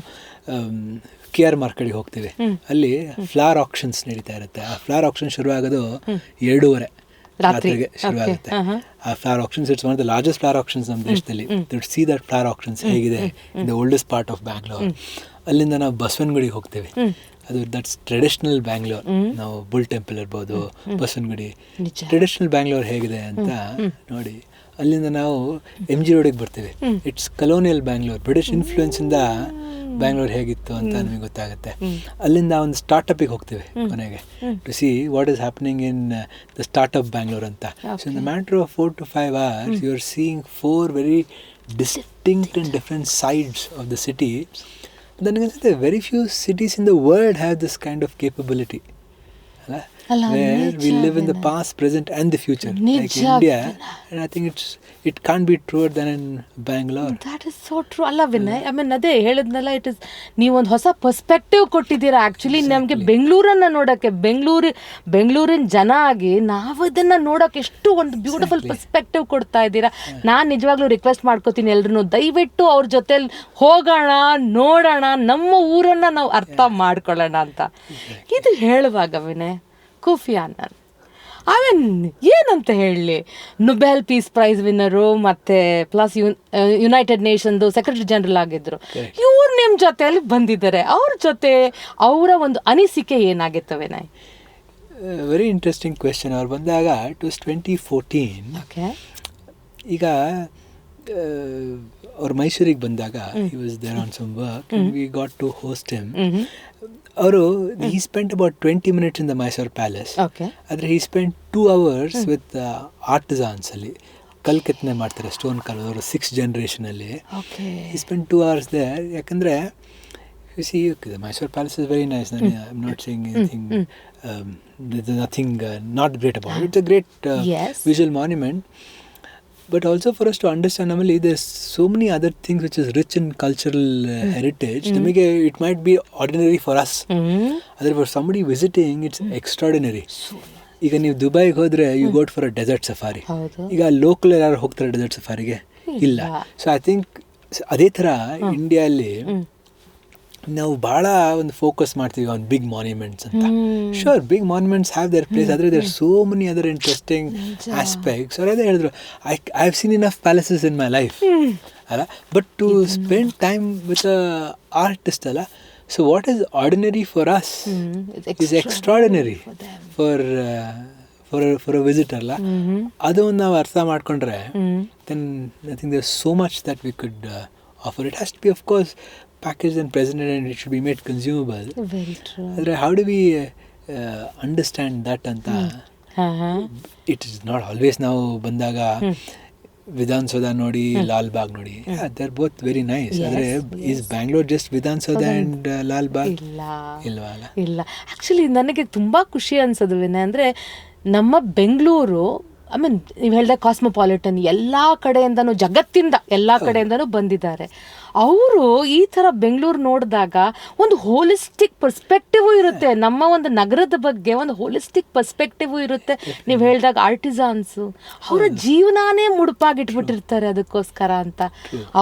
Speaker 1: KR ಮಾರ್ಕೆಟಿಗೆ ಹೋಗ್ತೀವಿ, ಅಲ್ಲಿ ಫ್ಲವರ್ ಆಕ್ಷನ್ಸ್ ನಡೀತಾ ಇರುತ್ತೆ. ಆ ಫ್ಲವರ್ ಆಕ್ಷನ್ ಶುರು ಆಗೋದು 2:30 ರಾತ್ರಿಗೆ ಶುರು ಆಗುತ್ತೆ. ಆ flower actions, it's one of the largest flower actions ನಮ್ಮ ದೇಶದಲ್ಲಿ. ಸಿ ದಟ್ ಫ್ಲವರ್ ಆಕ್ಷನ್ಸ್ ಹೇಗಿದೆ in the oldest part of Bangalore. ಅಲ್ಲಿಂದ ನಾವು ಬಸವನಗುಡಿಗೆ ಹೋಗ್ತೀವಿ. ಅದು ದಟ್ಸ್ ಟ್ರೆಡಿಷ್ನಲ್ ಬ್ಯಾಂಗ್ಳೂರ್. ನಾವು ಬುಲ್ ಟೆಂಪಲ್ ಇರ್ಬೋದು, ಬಸವನಗುಡಿ, ಟ್ರೆಡಿಷ್ನಲ್ ಬ್ಯಾಂಗ್ಳೂರ್ ಹೇಗಿದೆ ಅಂತ ನೋಡಿ. ಅಲ್ಲಿಂದ ನಾವು MG ರೋಡಿಗೆ ಬರ್ತೀವಿ. ಇಟ್ಸ್ ಕಲೋನಿಯಲ್ ಬ್ಯಾಂಗ್ಳೂರ್, ಬ್ರಿಟಿಷ್ ಇನ್ಫ್ಲೂಯೆನ್ಸಿಂದ ಬ್ಯಾಂಗ್ಳೂರ್ ಹೇಗಿತ್ತು ಅಂತ ನಮಗೆ ಗೊತ್ತಾಗುತ್ತೆ. ಅಲ್ಲಿಂದ ಒಂದು ಸ್ಟಾರ್ಟಪ್ಪಿಗೆ ಹೋಗ್ತೀವಿ ಕೊನೆಗೆ, to see what is happening in the startup Bangalore ಅಂತ. So in the matter of 4 to 5 hours you are seeing 4 very distinct and different sides of the city. ನನಗನ್ಸುತ್ತೆ very few cities in the world have this kind of capability, where we live in the past, present and the future, like India. And I think it can't be truer than in Bangalore.
Speaker 2: That is so true. ಅಲ್ಲ Vinay, I mean ಅದೇ ಹೇಳಿದ್ನಲ್ಲ, it is ನೀವೊಂದು ಹೊಸ perspective ಕೊಟ್ಟಿದ್ದೀರಾ. Actually ನಮಗೆ ಬೆಂಗಳೂರನ್ನು ನೋಡೋಕ್ಕೆ, ಬೆಂಗಳೂರಿನ ಜನ ಆಗಿ ನಾವು ಇದನ್ನು ನೋಡೋಕ್ಕೆ ಎಷ್ಟು ಒಂದು ಬ್ಯೂಟಿಫುಲ್ ಪರ್ಸ್ಪೆಕ್ಟಿವ್ ಕೊಡ್ತಾ ಇದ್ದೀರಾ. ನಾನು ನಿಜವಾಗ್ಲೂ ರಿಕ್ವೆಸ್ಟ್ ಮಾಡ್ಕೋತೀನಿ ಎಲ್ರೂ, ದಯವಿಟ್ಟು ಅವ್ರ ಜೊತೆಲಿ ಹೋಗೋಣ, ನೋಡೋಣ, ನಮ್ಮ ಊರನ್ನು ನಾವು ಅರ್ಥ ಮಾಡ್ಕೊಳ್ಳೋಣ ಅಂತ. ಇದು ಹೇಳುವಾಗ ವಿನಯ್, ಕೂಫಿ ಅನ್ನನ್, ಐ ಮೀನ್ ಏನಂತ ಹೇಳಲಿ, ನೊಬೆಲ್ ಪೀಸ್ ಪ್ರೈಸ್ ವಿನ್ನರು, ಮತ್ತು ಪ್ಲಸ್ ಯುನೈಟೆಡ್ ನೇಷನ್ದು ಸೆಕ್ರೆಟರಿ ಜನರಲ್ ಆಗಿದ್ದರು. ಇವ್ರು ನಿಮ್ಮ ಜೊತೆಯಲ್ಲಿ ಬಂದಿದ್ದಾರೆ. ಅವ್ರ ಜೊತೆ ಅವರ ಒಂದು ಅನಿಸಿಕೆ ಏನಾಗಿತ್ತು ವಿನಯ್?
Speaker 1: Very interesting question. ಅವ್ರು ಬಂದಾಗ ಇಟ್ ವಾಸ್ 2014.
Speaker 2: ಓಕೆ.
Speaker 1: ಈಗ ಅವ್ರು ಮೈಸೂರಿಗೆ ಬಂದಾಗ he was there on some work, and we got to host him. ಅವರು he spent about 20 minutes in the Mysore Palace. ಆದರೆ he spent 2 hours with artisans ಅಲ್ಲಿ ಕಲ್ ಕೆತ್ತನೆ ಮಾಡ್ತಾರೆ, ಸ್ಟೋನ್ ಕಲ್, ಅವರು 6th generation ಅಲ್ಲಿ. he spent 2 hours there. ಯಾಕಂದರೆ You see, the Mysore Palace is very nice. I'm not saying anything. There's nothing not great about it. It's a great visual monument. But also for us to understand, normally there's so many other things which is rich in cultural heritage. It might be ordinary for us. But for somebody visiting, it's extraordinary. ಈಗ ನೀವು ದುಬೈಗೆ ಹೋದರೆ you got for a desert safari. ಈಗ local ಯಾರು ಹೋಗ್ತಾರೆ dessert ಸಫಾರಿಗೆ? ಇಲ್ಲ. So I think ಅದೇ ಥರ ಇಂಡಿಯಾದಲ್ಲಿ ನಾವು ಭಾಳ ಒಂದು ಫೋಕಸ್ ಮಾಡ್ತೀವಿ ಆನ್ ಬಿಗ್ ಮಾನ್ಯುಮೆಂಟ್ಸ್ ಅಂತ. Sure, big monuments have their place, ಆದರೆ there so many other interesting aspects. ಅವ್ರು ಅದೇ ಹೇಳಿದ್ರು, I have seen enough palaces in my life ಅಲ್ಲ, but to spend time with a artist ಅಲ್ಲ. So what is ordinary for us is extraordinary for a visitor ಅಲ್ಲ. ಅದು ನಾವು ಅರ್ಥ ಮಾಡ್ಕೊಂಡ್ರೆ then I think there so much that we could offer. It has to B, of course, packaged and presented, and it should be made consumable.
Speaker 2: Very true.
Speaker 1: How do we understand that anta? It is not always now bandaga Vidhan Soda nodi, Lal Bagh nodi. Yeah, they're both very nice. Is Bangalore just Vidhan Soda and Lal Bagh?
Speaker 2: ಇಲ್ಲ. Actually ನನಗೆ ತುಂಬ ಖುಷಿ ಅನ್ಸೋದು ವಿನಯ್, ಅಂದರೆ ನಮ್ಮ Bengaluru, I mean ನೀವು ಹೇಳಿದ cosmopolitan, ಎಲ್ಲ ಕಡೆಯಿಂದನೂ, ಜಗತ್ತಿಂದ ಎಲ್ಲ ಕಡೆಯಿಂದನೂ ಬಂದಿದ್ದಾರೆ. ಅವರು ಈ ಥರ ಬೆಂಗಳೂರು ನೋಡಿದಾಗ ಒಂದು ಹೋಲಿಸ್ಟಿಕ್ ಪರ್ಸ್ಪೆಕ್ಟಿವು ಇರುತ್ತೆ, ನಮ್ಮ ಒಂದು ನಗರದ ಬಗ್ಗೆ ಒಂದು ಹೋಲಿಸ್ಟಿಕ್ ಪರ್ಸ್ಪೆಕ್ಟಿವು ಇರುತ್ತೆ. ನೀವು ಹೇಳಿದಾಗ ಆರ್ಟಿಸಾನ್ಸು ಅವರ ಜೀವನಾನೇ ಮುಡುಪಾಗಿಟ್ಬಿಟ್ಟಿರ್ತಾರೆ ಅದಕ್ಕೋಸ್ಕರ ಅಂತ.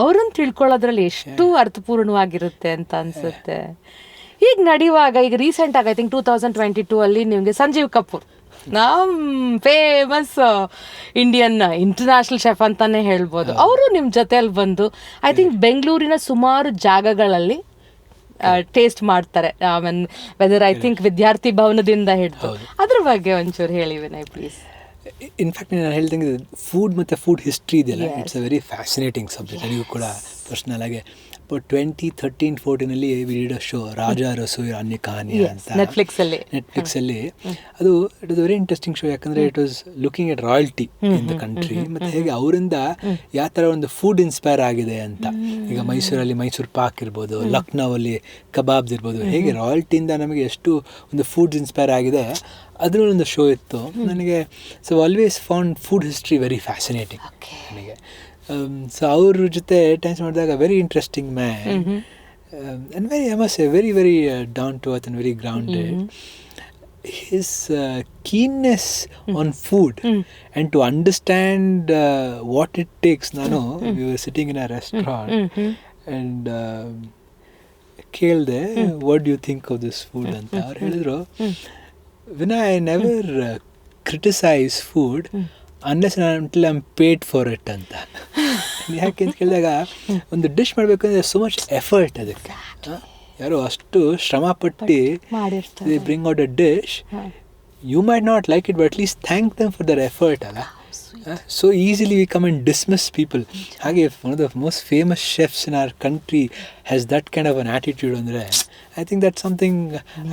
Speaker 2: ಅವ್ರನ್ನ ತಿಳ್ಕೊಳ್ಳೋದ್ರಲ್ಲಿ ಎಷ್ಟು ಅರ್ಥಪೂರ್ಣವಾಗಿರುತ್ತೆ ಅಂತ ಅನಿಸುತ್ತೆ. ಈಗ ನಡೆಯುವಾಗ, ಈಗ ರೀಸೆಂಟಾಗಿ ಐ ಥಿಂಕ್ 2022 ಅಲ್ಲಿ ನಿಮಗೆ ಸಂಜೀವ್ ಕಪೂರ್, ನಮ್ಮ ಫೇಮಸ್ ಇಂಡಿಯನ್ ಇಂಟರ್ನ್ಯಾಷನಲ್ ಶೆಫ್ ಅಂತಾನೆ ಹೇಳ್ಬೋದು, ಅವರು ನಿಮ್ಮ ಜೊತೆಯಲ್ಲಿ ಬಂದು ಐ ಥಿಂಕ್ ಬೆಂಗಳೂರಿನ ಸುಮಾರು ಜಾಗಗಳಲ್ಲಿ ಟೇಸ್ಟ್ ಮಾಡ್ತಾರೆ. ಆಮೇಲೆ ವೆದರ್ ಐ ಥಿಂಕ್ ವಿದ್ಯಾರ್ಥಿ ಭವನದಿಂದ ಹಿಡಿದು ಅದ್ರ ಬಗ್ಗೆ ಒಂಚೂರು ಹೇಳಿ ವಿನಯ್ ಪ್ಲೀಸ್.
Speaker 1: ಇನ್ಫ್ಯಾಕ್ಟ್ ನಾನು ಹೇಳ್ದಂಗೆ ಫುಡ್ ಮತ್ತು ಫುಡ್ ಹಿಸ್ಟ್ರಿ ಇದೆಯಲ್ಲ, it's a very fascinating subject. ನನಗೂ ಕೂಡ ಪರ್ಸ್ನಲ್ ಆಗಿ 2013-14 we did a show, Raja Rasoi Ranya Kahani ಅಂತ, ನೆಟ್ಫ್ಲಿಕ್ಸಲ್ಲಿ. ಅದು it was very interesting show. ಯಾಕಂದರೆ it was looking at royalty in the country, ಮತ್ತು ಹೇಗೆ ಅವರಿಂದ ಯಾವ ಥರ ಒಂದು ಫುಡ್ ಇನ್ಸ್ಪೈರ್ ಆಗಿದೆ ಅಂತ. ಈಗ ಮೈಸೂರಲ್ಲಿ ಮೈಸೂರು ಪಾಕ್ ಇರ್ಬೋದು, ಲಕ್ನೋವಲ್ಲಿ ಕಬಾಬ್ಸ್ ಇರ್ಬೋದು, ಹೇಗೆ ರಾಯಲ್ಟಿಯಿಂದ ನಮಗೆ ಎಷ್ಟು ಒಂದು ಫುಡ್ ಇನ್ಸ್ಪೈರ್ ಆಗಿದೆ, ಅದ್ರ ಒಂದು ಶೋ ಇತ್ತು ನನಗೆ. So always found food history very fascinating ನನಗೆ. ಸೊ ಅವ್ರ ಜೊತೆ ಟೈಮ್ಸ್ ಮಾಡಿದಾಗ very interesting man, and very, I must say, very very down to earth and very grounded. His keenness on food and to understand what it takes. We were sitting in a restaurant and ಕೇಳಿದೆ, what do you think of this food ಅಂತ. ಅವ್ರು ಹೇಳಿದ್ರು, Vinay, I never criticize food unless and until I'm paid for it ಅಂತ. ಯಾಕೆ ಅಂತ ಕೇಳಿದಾಗ, ಒಂದು dish ಮಾಡಬೇಕಂದ್ರೆ ಸೋ ಮಚ್ ಎಫರ್ಟ್ ಅದಕ್ಕೆ. ಯಾರೋ ಅಷ್ಟು ಶ್ರಮಪಟ್ಟು they bring out a dish. You might not like it, but at least thank them for their effort ಅಲ್ಲ. So easily we come and dismiss people. ಹಾಗೆ one of the most famous chefs in our country has that kind of an attitude ಅಂದರೆ, I think that's something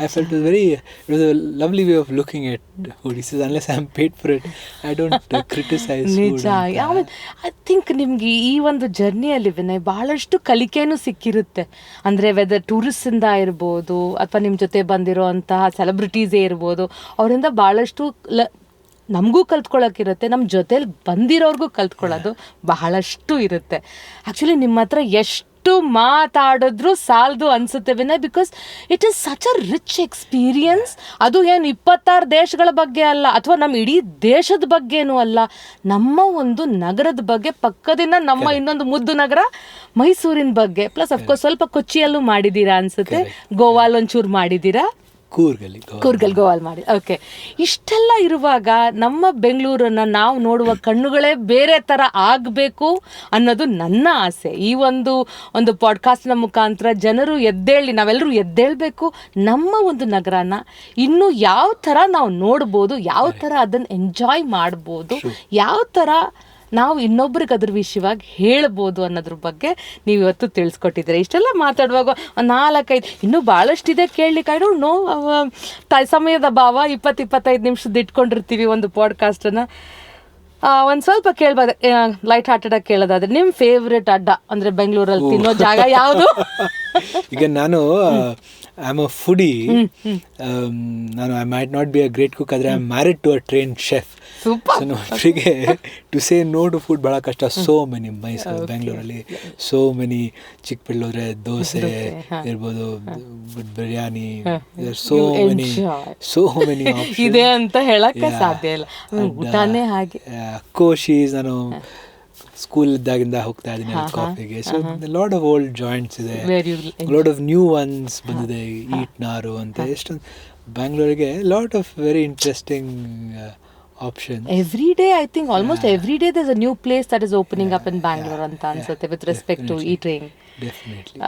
Speaker 1: I felt it was a lovely way of looking at food. He says, unless I'm paid for it, I don't criticize food.
Speaker 2: ನಿಜ. I think ನಿಮ್ಗೆ ಈ ಒಂದು ಜರ್ನಿಯಲ್ಲಿ ವಿನಯ್ ಬಹಳಷ್ಟು ಕಲಿಕೆನೂ ಸಿಕ್ಕಿರುತ್ತೆ. ಅಂದರೆ weather ಟೂರಿಸ್ಟಿಂದ ಇರ್ಬೋದು, ಅಥವಾ ನಿಮ್ಮ ಜೊತೆ ಬಂದಿರೋ ಅಂತಹ ಸೆಲೆಬ್ರಿಟೀಸೇ ಇರ್ಬೋದು, ಅವರಿಂದ ಭಾಳಷ್ಟು ನಮಗೂ ಕಲ್ತ್ಕೊಳ್ಳೋಕ್ಕಿರುತ್ತೆ, ನಮ್ಮ ಜೊತೇಲಿ ಬಂದಿರೋರ್ಗೂ ಕಲ್ತ್ಕೊಳ್ಳೋದು ಬಹಳಷ್ಟು ಇರುತ್ತೆ. ಆ್ಯಕ್ಚುಲಿ ನಿಮ್ಮ ಹತ್ರ ಎಷ್ಟು ಮಾತಾಡಿದ್ರು ಸಾಲದು ಅನಿಸುತ್ತೆ Vinay, because it is such a rich experience. ಅದು ಏನು 26 ದೇಶಗಳ ಬಗ್ಗೆ ಅಲ್ಲ, ಅಥವಾ ನಮ್ಮ ಇಡೀ ದೇಶದ ಬಗ್ಗೆನೂ ಅಲ್ಲ, ನಮ್ಮ ಒಂದು ನಗರದ ಬಗ್ಗೆ, ಪಕ್ಕದಿಂದ ನಮ್ಮ ಇನ್ನೊಂದು ಮುದ್ದು ನಗರ ಮೈಸೂರಿನ ಬಗ್ಗೆ. ಪ್ಲಸ್ ಅಫ್ಕೋರ್ಸ್ ಸ್ವಲ್ಪ ಕೊಚ್ಚಿಯಲ್ಲೂ ಮಾಡಿದ್ದೀರಾ ಅನಿಸುತ್ತೆ, ಗೋವಾಲ್ ಒಂಚೂರು ಮಾಡಿದ್ದೀರಾ, ಕೂರ್ಗಲ್ ಗೋವಾಲ್ ಮಾಡಿ. ಓಕೆ, ಇಷ್ಟೆಲ್ಲ ಇರುವಾಗ ನಮ್ಮ ಬೆಂಗಳೂರನ್ನು ನಾವು ನೋಡುವ ಕಣ್ಣುಗಳೇ ಬೇರೆ ಥರ ಆಗಬೇಕು ಅನ್ನೋದು ನನ್ನ ಆಸೆ. ಈ ಒಂದು ಪಾಡ್ಕಾಸ್ಟ್ನ ಮುಖಾಂತರ ಜನರು ನಾವೆಲ್ಲರೂ ಎದ್ದೇಳಬೇಕು. ನಮ್ಮ ಒಂದು ನಗರನ ಇನ್ನೂ ಯಾವ ಥರ ನಾವು ನೋಡ್ಬೋದು, ಯಾವ ಥರ ಅದನ್ನು ಎಂಜಾಯ್ ಮಾಡ್ಬೋದು, ಯಾವ ಥರ ನಾವು ಇನ್ನೊಬ್ರಿಗೆ ಅದ್ರ ವಿಷಯವಾಗಿ ಹೇಳ್ಬೋದು ಅನ್ನೋದ್ರ ಬಗ್ಗೆ ನೀವು ಇವತ್ತು ತಿಳಿಸ್ಕೊಟ್ಟಿದ್ದೀರಿ. ಇಷ್ಟೆಲ್ಲ ಮಾತಾಡುವಾಗ 4-5 ಇನ್ನೂ ಭಾಳಷ್ಟಿದೆ ಕೇಳಲಿಕ್ಕೆ. ಐ ಡೋಂಟ್ ನೋ, ಸಮಯದ ಭಾವ 20-25 ನಿಮಿಷದ ಇಟ್ಕೊಂಡಿರ್ತೀವಿ ಒಂದು ಪಾಡ್ಕಾಸ್ಟನ್ನು. ಒಂದ್ ಸ್ವಲ್ಪ ಕೇಳ್ಬೋದು, ಲೈಟ್ ಹಾರ್ಟೆಡ್ ಆಗಿ ಕೇಳೋದಾದ್ರೆ ನಿಮ್ ಫೇವ್ರೆಟ್ ಅಡ್ಡ ಅಂದ್ರೆ ಬೆಂಗಳೂರಲ್ಲಿ ತಿನ್ನೋ ಜಾಗ ಯಾವುದು?
Speaker 1: ಈಗ ನಾನು ಐ ಆಮ್ ಅ ಫುಡಿ. ನಾನು I might not be a great cook, ಆದರೆ I am married to a trained chef.
Speaker 2: Super.
Speaker 1: So ನಮಗೆ to say no to food ಭಾಳ ಕಷ್ಟ. ಸೋ ಮೆನಿ ಮೈಸೂರು ಬೆಂಗಳೂರಲ್ಲಿ ಸೋ ಮೆನಿ, ಚಿಕ್ಕಪೇಟೆ ಹೋದ್ರೆ ದೋಸೆ ಇರ್ಬೋದು, ಬಿರಿಯಾನಿ, ಸೋ ಮೆನಿ
Speaker 2: ಇದೆ ಅಂತ ಹೇಳಕ್ಕೆ ಸಾಧ್ಯ ಇಲ್ಲ. ಊಟನೇ ಹಾಗೆ.
Speaker 1: ಕೋಶೀಸ್, ನಾನು ಸ್ಕೂಲ್ ಇದ್ದಾಗಿಂದ ಹೋಗ್ತಾ ಇದ್ದೀನಿ ಕಾಫಿಗೆ. So lot of old joints ಇದೆ, ಲಾಟ್ ಆಫ್ ನ್ಯೂ ಒನ್ಸ್ ಬಂದಿದೆ, ಈಟ್ ನಾರು ಅಂತ. ಎಷ್ಟೊಂದು ಬ್ಯಾಂಗ್ಳೂರಿಗೆ lot of very interesting options.
Speaker 2: Every day, I think almost every day there's a new place that is opening up in Bangalore ಅಂತ ಅನ್ಸುತ್ತೆ with respect to eating.
Speaker 1: Definitely.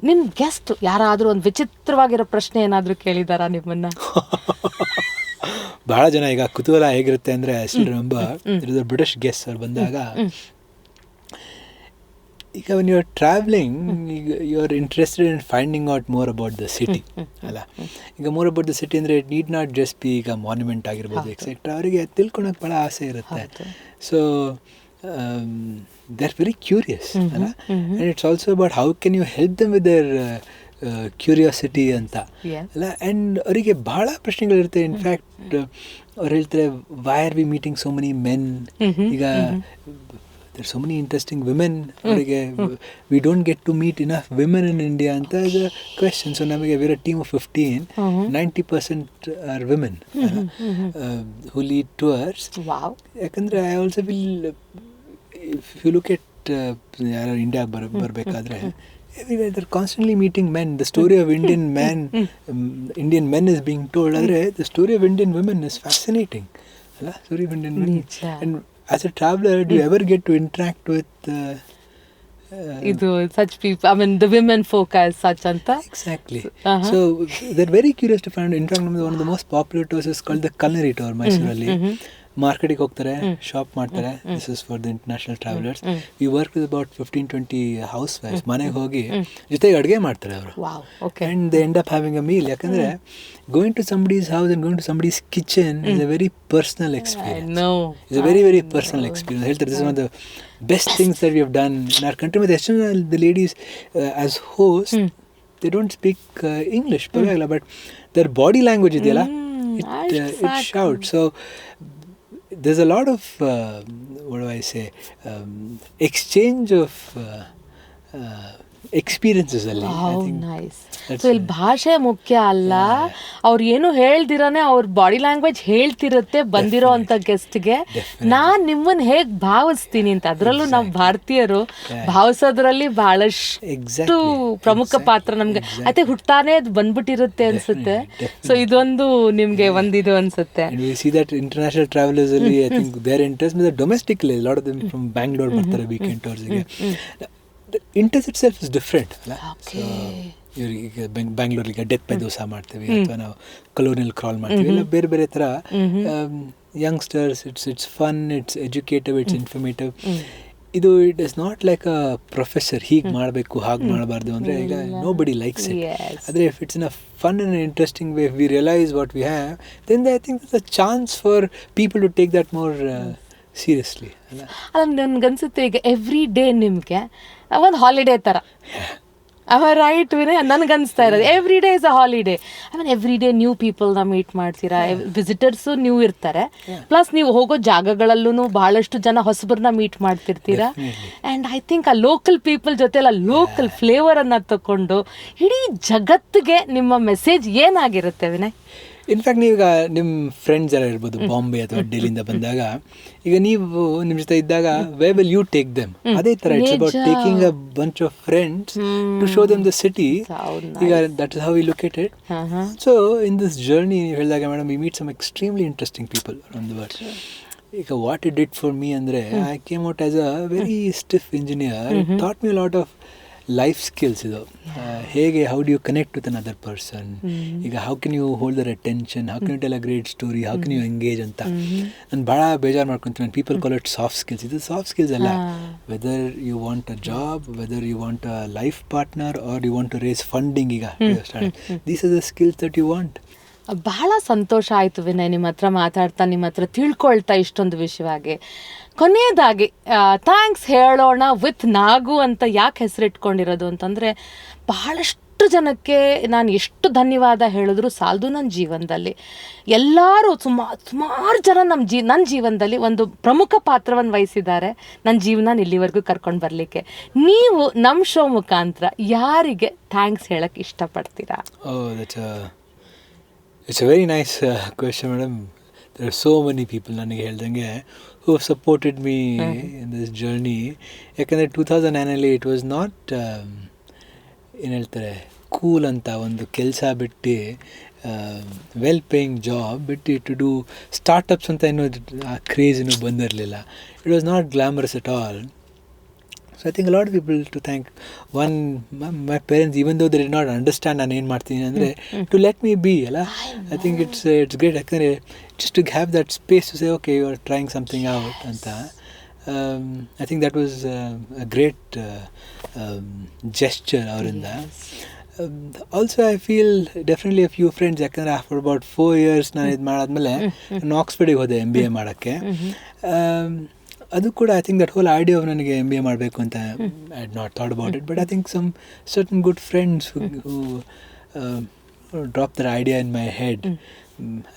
Speaker 2: ನಿಮ್ guest ಯಾರಾದ್ರೂ ಒಂದು ವಿಚಿತ್ರವಾಗಿರೋ ಪ್ರಶ್ನೆ ಏನಾದ್ರೂ ಕೇಳಿದಾರಾ ನಿಮ್ಮನ್ನ?
Speaker 1: ಬಹಳ ಜನ. ಈಗ ಕುತೂಹಲ ಹೇಗಿರುತ್ತೆ ಅಂದ್ರೆ, ಬ್ರಿಟಿಷ್ ಗೆಸ್ಟ್ ಅವ್ರು ಬಂದಾಗ, ಈಗ when you're traveling, you're interested in finding out more about the city ಅಲ್ಲ. ಈಗ more about the city ಅಂದರೆ it need not just be ಈಗ ಮಾನ್ಯುಮೆಂಟ್ ಆಗಿರ್ಬೋದು ಎಕ್ಸೆಟ್ರಾ. ಅವರಿಗೆ ತಿಳ್ಕೊಳಕ್ಕೆ ಭಾಳ ಆಸೆ ಇರುತ್ತೆ. So they are very curious ಅಲ್ಲ. And it's also about how can you help them with their curiosity ಅಂತ ಅಲ್ಲ. ಆ್ಯಂಡ್ ಅವರಿಗೆ ಭಾಳ ಪ್ರಶ್ನೆಗಳಿರುತ್ತೆ. ಇನ್ಫ್ಯಾಕ್ಟ್ ಅವ್ರು ಹೇಳ್ತಾರೆ, why are we meeting so many men? ಈಗ there's so many interesting women. We don't get to meet enough women in India ಅಂತ is a question. So ನಮಗೆ we're a team of 15, 90% are women who lead tours.
Speaker 2: Wow.
Speaker 1: ಯಾಕಂದರೆ I also feel, if you look at ಯಾರು ಇಂಡಿಯಾಗೆ ಬರಬೇಕಾದ್ರೆ, everywhere they're constantly meeting men. The story of Indian men is being told. ಆದರೆ the story of Indian women is fascinating ಅಲ್ಲ. Story of Indian women. And as a traveler, do you ever get to interact with
Speaker 2: such people? I mean, the women folk as such, anta?
Speaker 1: Exactly. So they're very curious to find. In fact, one of the most popular tours is called the Culinary Tour, Mysore. ಮಾರ್ಕೆಟಿಗೆ ಹೋಗ್ತಾರೆ, shop ಮಾಡ್ತಾರೆ. This is for the international travellers. We work with about 15-20 ಹೌಸ್ ವೈಫ್ಸ್. ಮನೆಗೆ ಹೋಗಿ ಜೊತೆಗೆ ಅಡುಗೆ ಮಾಡ್ತಾರೆ ಅವರು. And they end up having a meal. ಯಾಕಂದರೆ going to somebody's house and going to somebody's kitchen is a very personal experience. It's a very very personal experience. ಹೇಳ್ತಾರೆ, this is one of the best things that we have done in our country. ಮತ್ತು ಎಷ್ಟು ಜನ the ladies as host, they don't speak English ಪರವಾಗಿಲ್ಲ, but there body language ಇದೆಯಲ್ಲ, it shout. So there's a lot of what do I say, exchange of experiences ಅಲ್ಲಿ.
Speaker 2: So ಇಲ್ಲಿ ಭಾಷೆ ಮುಖ್ಯ ಅಲ್ಲ, ಅವ್ರು ಏನು ಹೇಳ್ದಿರಾನೆ ಅವ್ರ ಬಾಡಿ ಲ್ಯಾಂಗ್ವೇಜ್ ಹೇಳ್ತಿರುತ್ತೆ ಬಂದಿರೋ ಅಂತ ಗೆಸ್ಟ್ಗೆ. ನಾನ್ ನಿಮ್ಮನ್ನ ಹೇಗ್ ಭಾವಿಸ್ತೀನಿ ಅಂತ, ಅದ್ರಲ್ಲೂ ನಾವು ಭಾರತೀಯರು ಭಾವಿಸೋದ್ರಲ್ಲಿ ಬಹಳಷ್ಟು ಪ್ರಮುಖ ಪಾತ್ರ ನಮ್ಗೆ ಅದೇ ಹುಟ್ಟಾನೆ ಬಂದ್ಬಿಟ್ಟಿರುತ್ತೆ ಅನ್ಸುತ್ತೆ. ಸೊ ಇದೊಂದು ನಿಮ್ಗೆ ಒಂದಿದು ಅನ್ಸುತ್ತೆ.
Speaker 1: We see that international travelers ಅಲ್ಲಿ, I think their interest with the domestically, a lot of them from Bangalore ಬರ್ತಾರೆ weekend tours ಗೆ. The interest itself is different ಅಲ್ಲ. ಸೊ ಈಗ ಬ್ಯಾಂಗ್ಳೂರಿಗೆ ಡೆತ್ ಬೈ ದೋಸಾ ಮಾಡ್ತೀವಿ, ಅಥವಾ ನಾವು ಕಲೋನಿಯಲ್ ಕ್ರಾಲ್ ಮಾಡ್ತೀವಿ, ಇಲ್ಲ ಬೇರೆ ಬೇರೆ ಥರ youngsters. It's fun, it's educative, it's informative. ಇದು it is not like a professor, ಹೀಗೆ ಮಾಡಬೇಕು ಹಾಗೆ ಮಾಡಬಾರ್ದು ಅಂದರೆ ಈಗ ನೋ ಬಡಿ ಲೈಕ್ಸ್ ಇಟ್. ಆದರೆ if it's in a fun and interesting way, we realise what we have, then I think it's a chance for people to take that more seriously ಅಲ್ಲ.
Speaker 2: ಅದು ನನ್ಗನ್ಸುತ್ತೆ ಈಗ ಎವ್ರಿ ಡೇ ನಿಮಗೆ ಒಂದು holiday ಥರ. Right Vinay? ನನಗನ್ನಿಸ್ತಾ ಇರೋದು every day is a holiday. I mean every day new ಪೀಪಲ್ನ meet ಮಾಡ್ತೀರಾ, ವಿಸಿಟರ್ಸು ನ್ಯೂ ಇರ್ತಾರೆ, ಪ್ಲಸ್ ನೀವು ಹೋಗೋ ಜಾಗಗಳಲ್ಲೂ ಬಹಳಷ್ಟು ಜನ ಹೊಸಬರನ್ನ ಮೀಟ್ ಮಾಡ್ತಿರ್ತೀರಾ. ಆ್ಯಂಡ್ ಐ ಥಿಂಕ್ ಆ ಲೋಕಲ್ ಪೀಪಲ್ ಜೊತೆಲ್ಲ ಲೋಕಲ್ ಫ್ಲೇವರನ್ನು ತಗೊಂಡು ಇಡೀ ಜಗತ್ತಿಗೆ ನಿಮ್ಮ ಮೆಸೇಜ್ ಏನಾಗಿರುತ್ತೆ ವಿನಯ್?
Speaker 1: ಇನ್ಫ್ಯಾಕ್ಟ್ ನೀವೀಗ ನಿಮ್ಮ ಫ್ರೆಂಡ್ಸ್ ಎಲ್ಲ ಇರ್ಬೋದು ಬಾಂಬೆ ಅಥವಾ ಡೆಲ್ಲಿಯಿಂದ ಬಂದಾಗ, ಈಗ ನೀವು ನಿಮ್ಮ ಜೊತೆ ಇದ್ದಾಗ way will you take them? ಅದೇ ಥರ it's about taking a bunch of friends to show them the city. ಈಗ that is how we look at it. So in this journey ನೀವು ಹೇಳಿದಾಗ madam, we meet some extremely interesting people around the world. ಈಗ what it did for me ಅಂದರೆ, I came out as a very stiff engineer. It taught me lot of life skills. ಇದು ಹೇಗೆ, how do you connect with another person, ಈಗ how can you hold their attention, how can you tell a great story, how can you engage ಅಂತ. ನಾನು ಭಾಳ ಬೇಜಾರು ಮಾಡ್ಕೊತೀನಿ people call it soft skills. ಇದು soft skills ಅಲ್ಲ. Whether you want a job, whether you want a life partner, or you want to raise funding, ಈಗ these are the skills that you want.
Speaker 2: ಬಹಳ ಸಂತೋಷ ಆಯಿತು ವಿನಯ್, ನಿಮ್ಮ ಹತ್ರ ಮಾತಾಡ್ತಾ, ನಿಮ್ಮ ಹತ್ರ ತಿಳ್ಕೊಳ್ತಾ ಇಷ್ಟೊಂದು ವಿಷಯವಾಗಿ. ಕೊನೆಯದಾಗಿ ಥ್ಯಾಂಕ್ಸ್ ಹೇಳೋಣ ವಿತ್ ನಾಗು ಅಂತ ಯಾಕೆ ಹೆಸರಿಟ್ಕೊಂಡಿರೋದು ಅಂತಂದರೆ, ಬಹಳಷ್ಟು ಜನಕ್ಕೆ ನಾನು ಎಷ್ಟು ಧನ್ಯವಾದ ಹೇಳಿದ್ರು ಸಾಲದು ನನ್ನ ಜೀವನದಲ್ಲಿ. ಎಲ್ಲರೂ ಸುಮಾರು ಜನ ನನ್ನ ಜೀವನದಲ್ಲಿ ಒಂದು ಪ್ರಮುಖ ಪಾತ್ರವನ್ನು ವಹಿಸಿದ್ದಾರೆ ನನ್ನ ಜೀವನ ಇಲ್ಲಿವರೆಗೂ ಕರ್ಕೊಂಡು ಬರಲಿಕ್ಕೆ. ನೀವು ನಮ್ಮ ಶೋ ಮುಖಾಂತರ ಯಾರಿಗೆ ಥ್ಯಾಂಕ್ಸ್ ಹೇಳಕ್ಕೆ ಇಷ್ಟಪಡ್ತೀರಾ?
Speaker 1: It's a very nice question, madam. There are so many people, ನನಗೆ ಹೇಳ್ದಂಗೆ, who have supported me in this journey. ಯಾಕಂದರೆ 2009 it was not ಏನು ಹೇಳ್ತಾರೆ, ಕೂಲ್ ಅಂತ ಒಂದು ಕೆಲಸ ಬಿಟ್ಟು ವೆಲ್ ಪೇಯಿಂಗ್ ಜಾಬ್ ಬಿಟ್ಟು ಟು ಡೂ ಸ್ಟಾರ್ಟಪ್ಸ್ ಅಂತ ಇನ್ನೂ ಆ ಕ್ರೇಜ್ ಇನ್ನೂ ಬಂದಿರಲಿಲ್ಲ. It was not glamorous at all. So I think a lot of people to thank. One, my parents, even though they did not understand ನಾನು ಏನು ಮಾಡ್ತೀನಿ ಅಂದರೆ, to let me be, ಅಲ್ಲ. I think it's great. ಯಾಕಂದರೆ just to have that space to say, okay, you are trying something out ಅಂತ. I think that was a great gesture ಅವರಿಂದ. Also I feel definitely a few friends, ಯಾಕಂದರೆ after about 4 years ನಾನು ಇದು ಮಾಡಾದ್ಮೇಲೆ ನಾನು ಆಕ್ಸ್ಫರ್ಡಿಗೆ ಹೋದೆ MBA ಮಾಡೋಕ್ಕೆ. ಅದು ಕೂಡ I think that whole idea ನನಗೆ MBA ಮಾಡಬೇಕು ಅಂತ I had not thought about it, but I think some certain good friends who drop their idea in my head.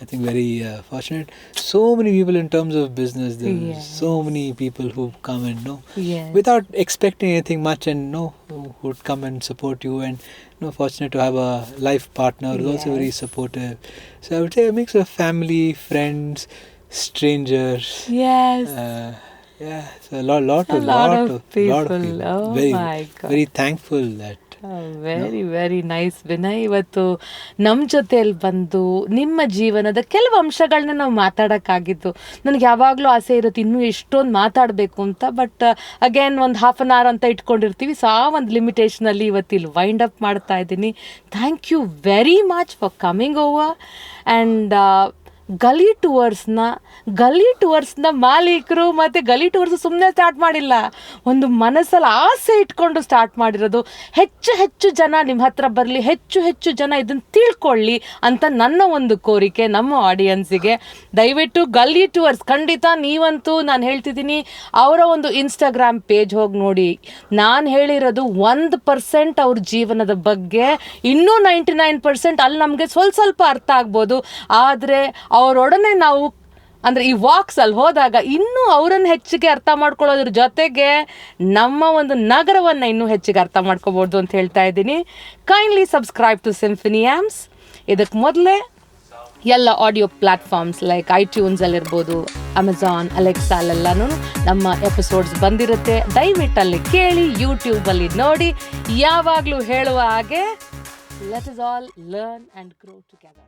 Speaker 1: I think very fortunate. So many people in terms of business, there are so many people who come and without expecting anything much, and who would come and support you, and fortunate to have a life partner who is also very supportive. So I would say a mix of family, friends, strangers.
Speaker 2: Yes.
Speaker 1: So a lot of people.
Speaker 2: Oh
Speaker 1: very,
Speaker 2: my God.
Speaker 1: very thankful that.
Speaker 2: Very very nice Vinay. ಇವತ್ತು ನಮ್ಮ ಜೊತೆಯಲ್ಲಿ ಬಂದು ನಿಮ್ಮ ಜೀವನದ ಕೆಲವು ಅಂಶಗಳನ್ನ ನಾವು ಮಾತಾಡೋಕ್ಕಾಗಿತ್ತು. ನನಗೆ ಯಾವಾಗಲೂ ಆಸೆ ಇರುತ್ತೆ ಇನ್ನೂ ಎಷ್ಟೊಂದು ಮಾತಾಡಬೇಕು ಅಂತ, ಬಟ್ ಅಗೇನ್ ಒಂದು ಹಾಫ್ ಆನ್ ಅವರ್ ಅಂತ ಇಟ್ಕೊಂಡಿರ್ತೀವಿ. ಸೊ ಆ ಒಂದು ಲಿಮಿಟೇಷನಲ್ಲಿ ಇವತ್ತು ಇಲ್ಲಿ ವೈಂಡ್ ಅಪ್ ಮಾಡ್ತಾ ಇದ್ದೀನಿ. Thank you very much for coming over. And Gully ಟೂರ್ಸ್ನ ಮಾಲೀಕರು ಮತ್ತು ಗಲಿ ಟೂರ್ಸ್ ಸುಮ್ಮನೆ ಸ್ಟಾರ್ಟ್ ಮಾಡಿಲ್ಲ, ಒಂದು ಮನಸ್ಸಲ್ಲಿ ಆಸೆ ಇಟ್ಕೊಂಡು ಸ್ಟಾರ್ಟ್ ಮಾಡಿರೋದು. ಹೆಚ್ಚು ಜನ ನಿಮ್ಮ ಹತ್ರ ಬರಲಿ, ಹೆಚ್ಚು ಜನ ಇದನ್ನು ತಿಳ್ಕೊಳ್ಳಿ ಅಂತ ನನ್ನ ಒಂದು ಕೋರಿಕೆ ನಮ್ಮ ಆಡಿಯನ್ಸಿಗೆ. ದಯವಿಟ್ಟು ಗಲ್ಲಿ ಟೂರ್ಸ್ ಖಂಡಿತ ನೀವಂತೂ ನಾನು ಹೇಳ್ತಿದ್ದೀನಿ, ಅವರ ಒಂದು ಇನ್ಸ್ಟಾಗ್ರಾಮ್ ಪೇಜ್ ಹೋಗಿ ನೋಡಿ. ನಾನು ಹೇಳಿರೋದು 1% ಅವ್ರ ಜೀವನದ ಬಗ್ಗೆ, ಇನ್ನೂ 99% ಅಲ್ಲಿ ನಮಗೆ ಸ್ವಲ್ಪ ಅರ್ಥ ಆಗ್ಬೋದು. ಆದರೆ ಅವರೊಡನೆ ನಾವು ಅಂದರೆ ಈ ವಾಕ್ಸಲ್ಲಿ ಹೋದಾಗ ಇನ್ನೂ ಅವರನ್ನು ಹೆಚ್ಚಿಗೆ ಅರ್ಥ ಮಾಡ್ಕೊಳ್ಳೋದ್ರ ಜೊತೆಗೆ ನಮ್ಮ ಒಂದು ನಗರವನ್ನು ಇನ್ನೂ ಹೆಚ್ಚಿಗೆ ಅರ್ಥ ಮಾಡ್ಕೋಬೋದು ಅಂತ ಹೇಳ್ತಾ ಇದ್ದೀನಿ. Kindly subscribe to Symphony Amps. ಇದಕ್ಕೆ ಮೊದಲೇ ಎಲ್ಲ ಆಡಿಯೋ ಪ್ಲ್ಯಾಟ್ಫಾರ್ಮ್ಸ್ ಲೈಕ್ iTunes-ಅಲ್ಲಿರ್ಬೋದು, ಅಮೆಝಾನ್, ಅಲೆಕ್ಸಾಲೆಲ್ಲನೂ ನಮ್ಮ ಎಪಿಸೋಡ್ಸ್ ಬಂದಿರುತ್ತೆ. ದಯವಿಟ್ಟಲ್ಲಿ ಕೇಳಿ, ಯೂಟ್ಯೂಬಲ್ಲಿ ನೋಡಿ. ಯಾವಾಗಲೂ ಹೇಳುವ ಹಾಗೆ, let us all learn and grow together.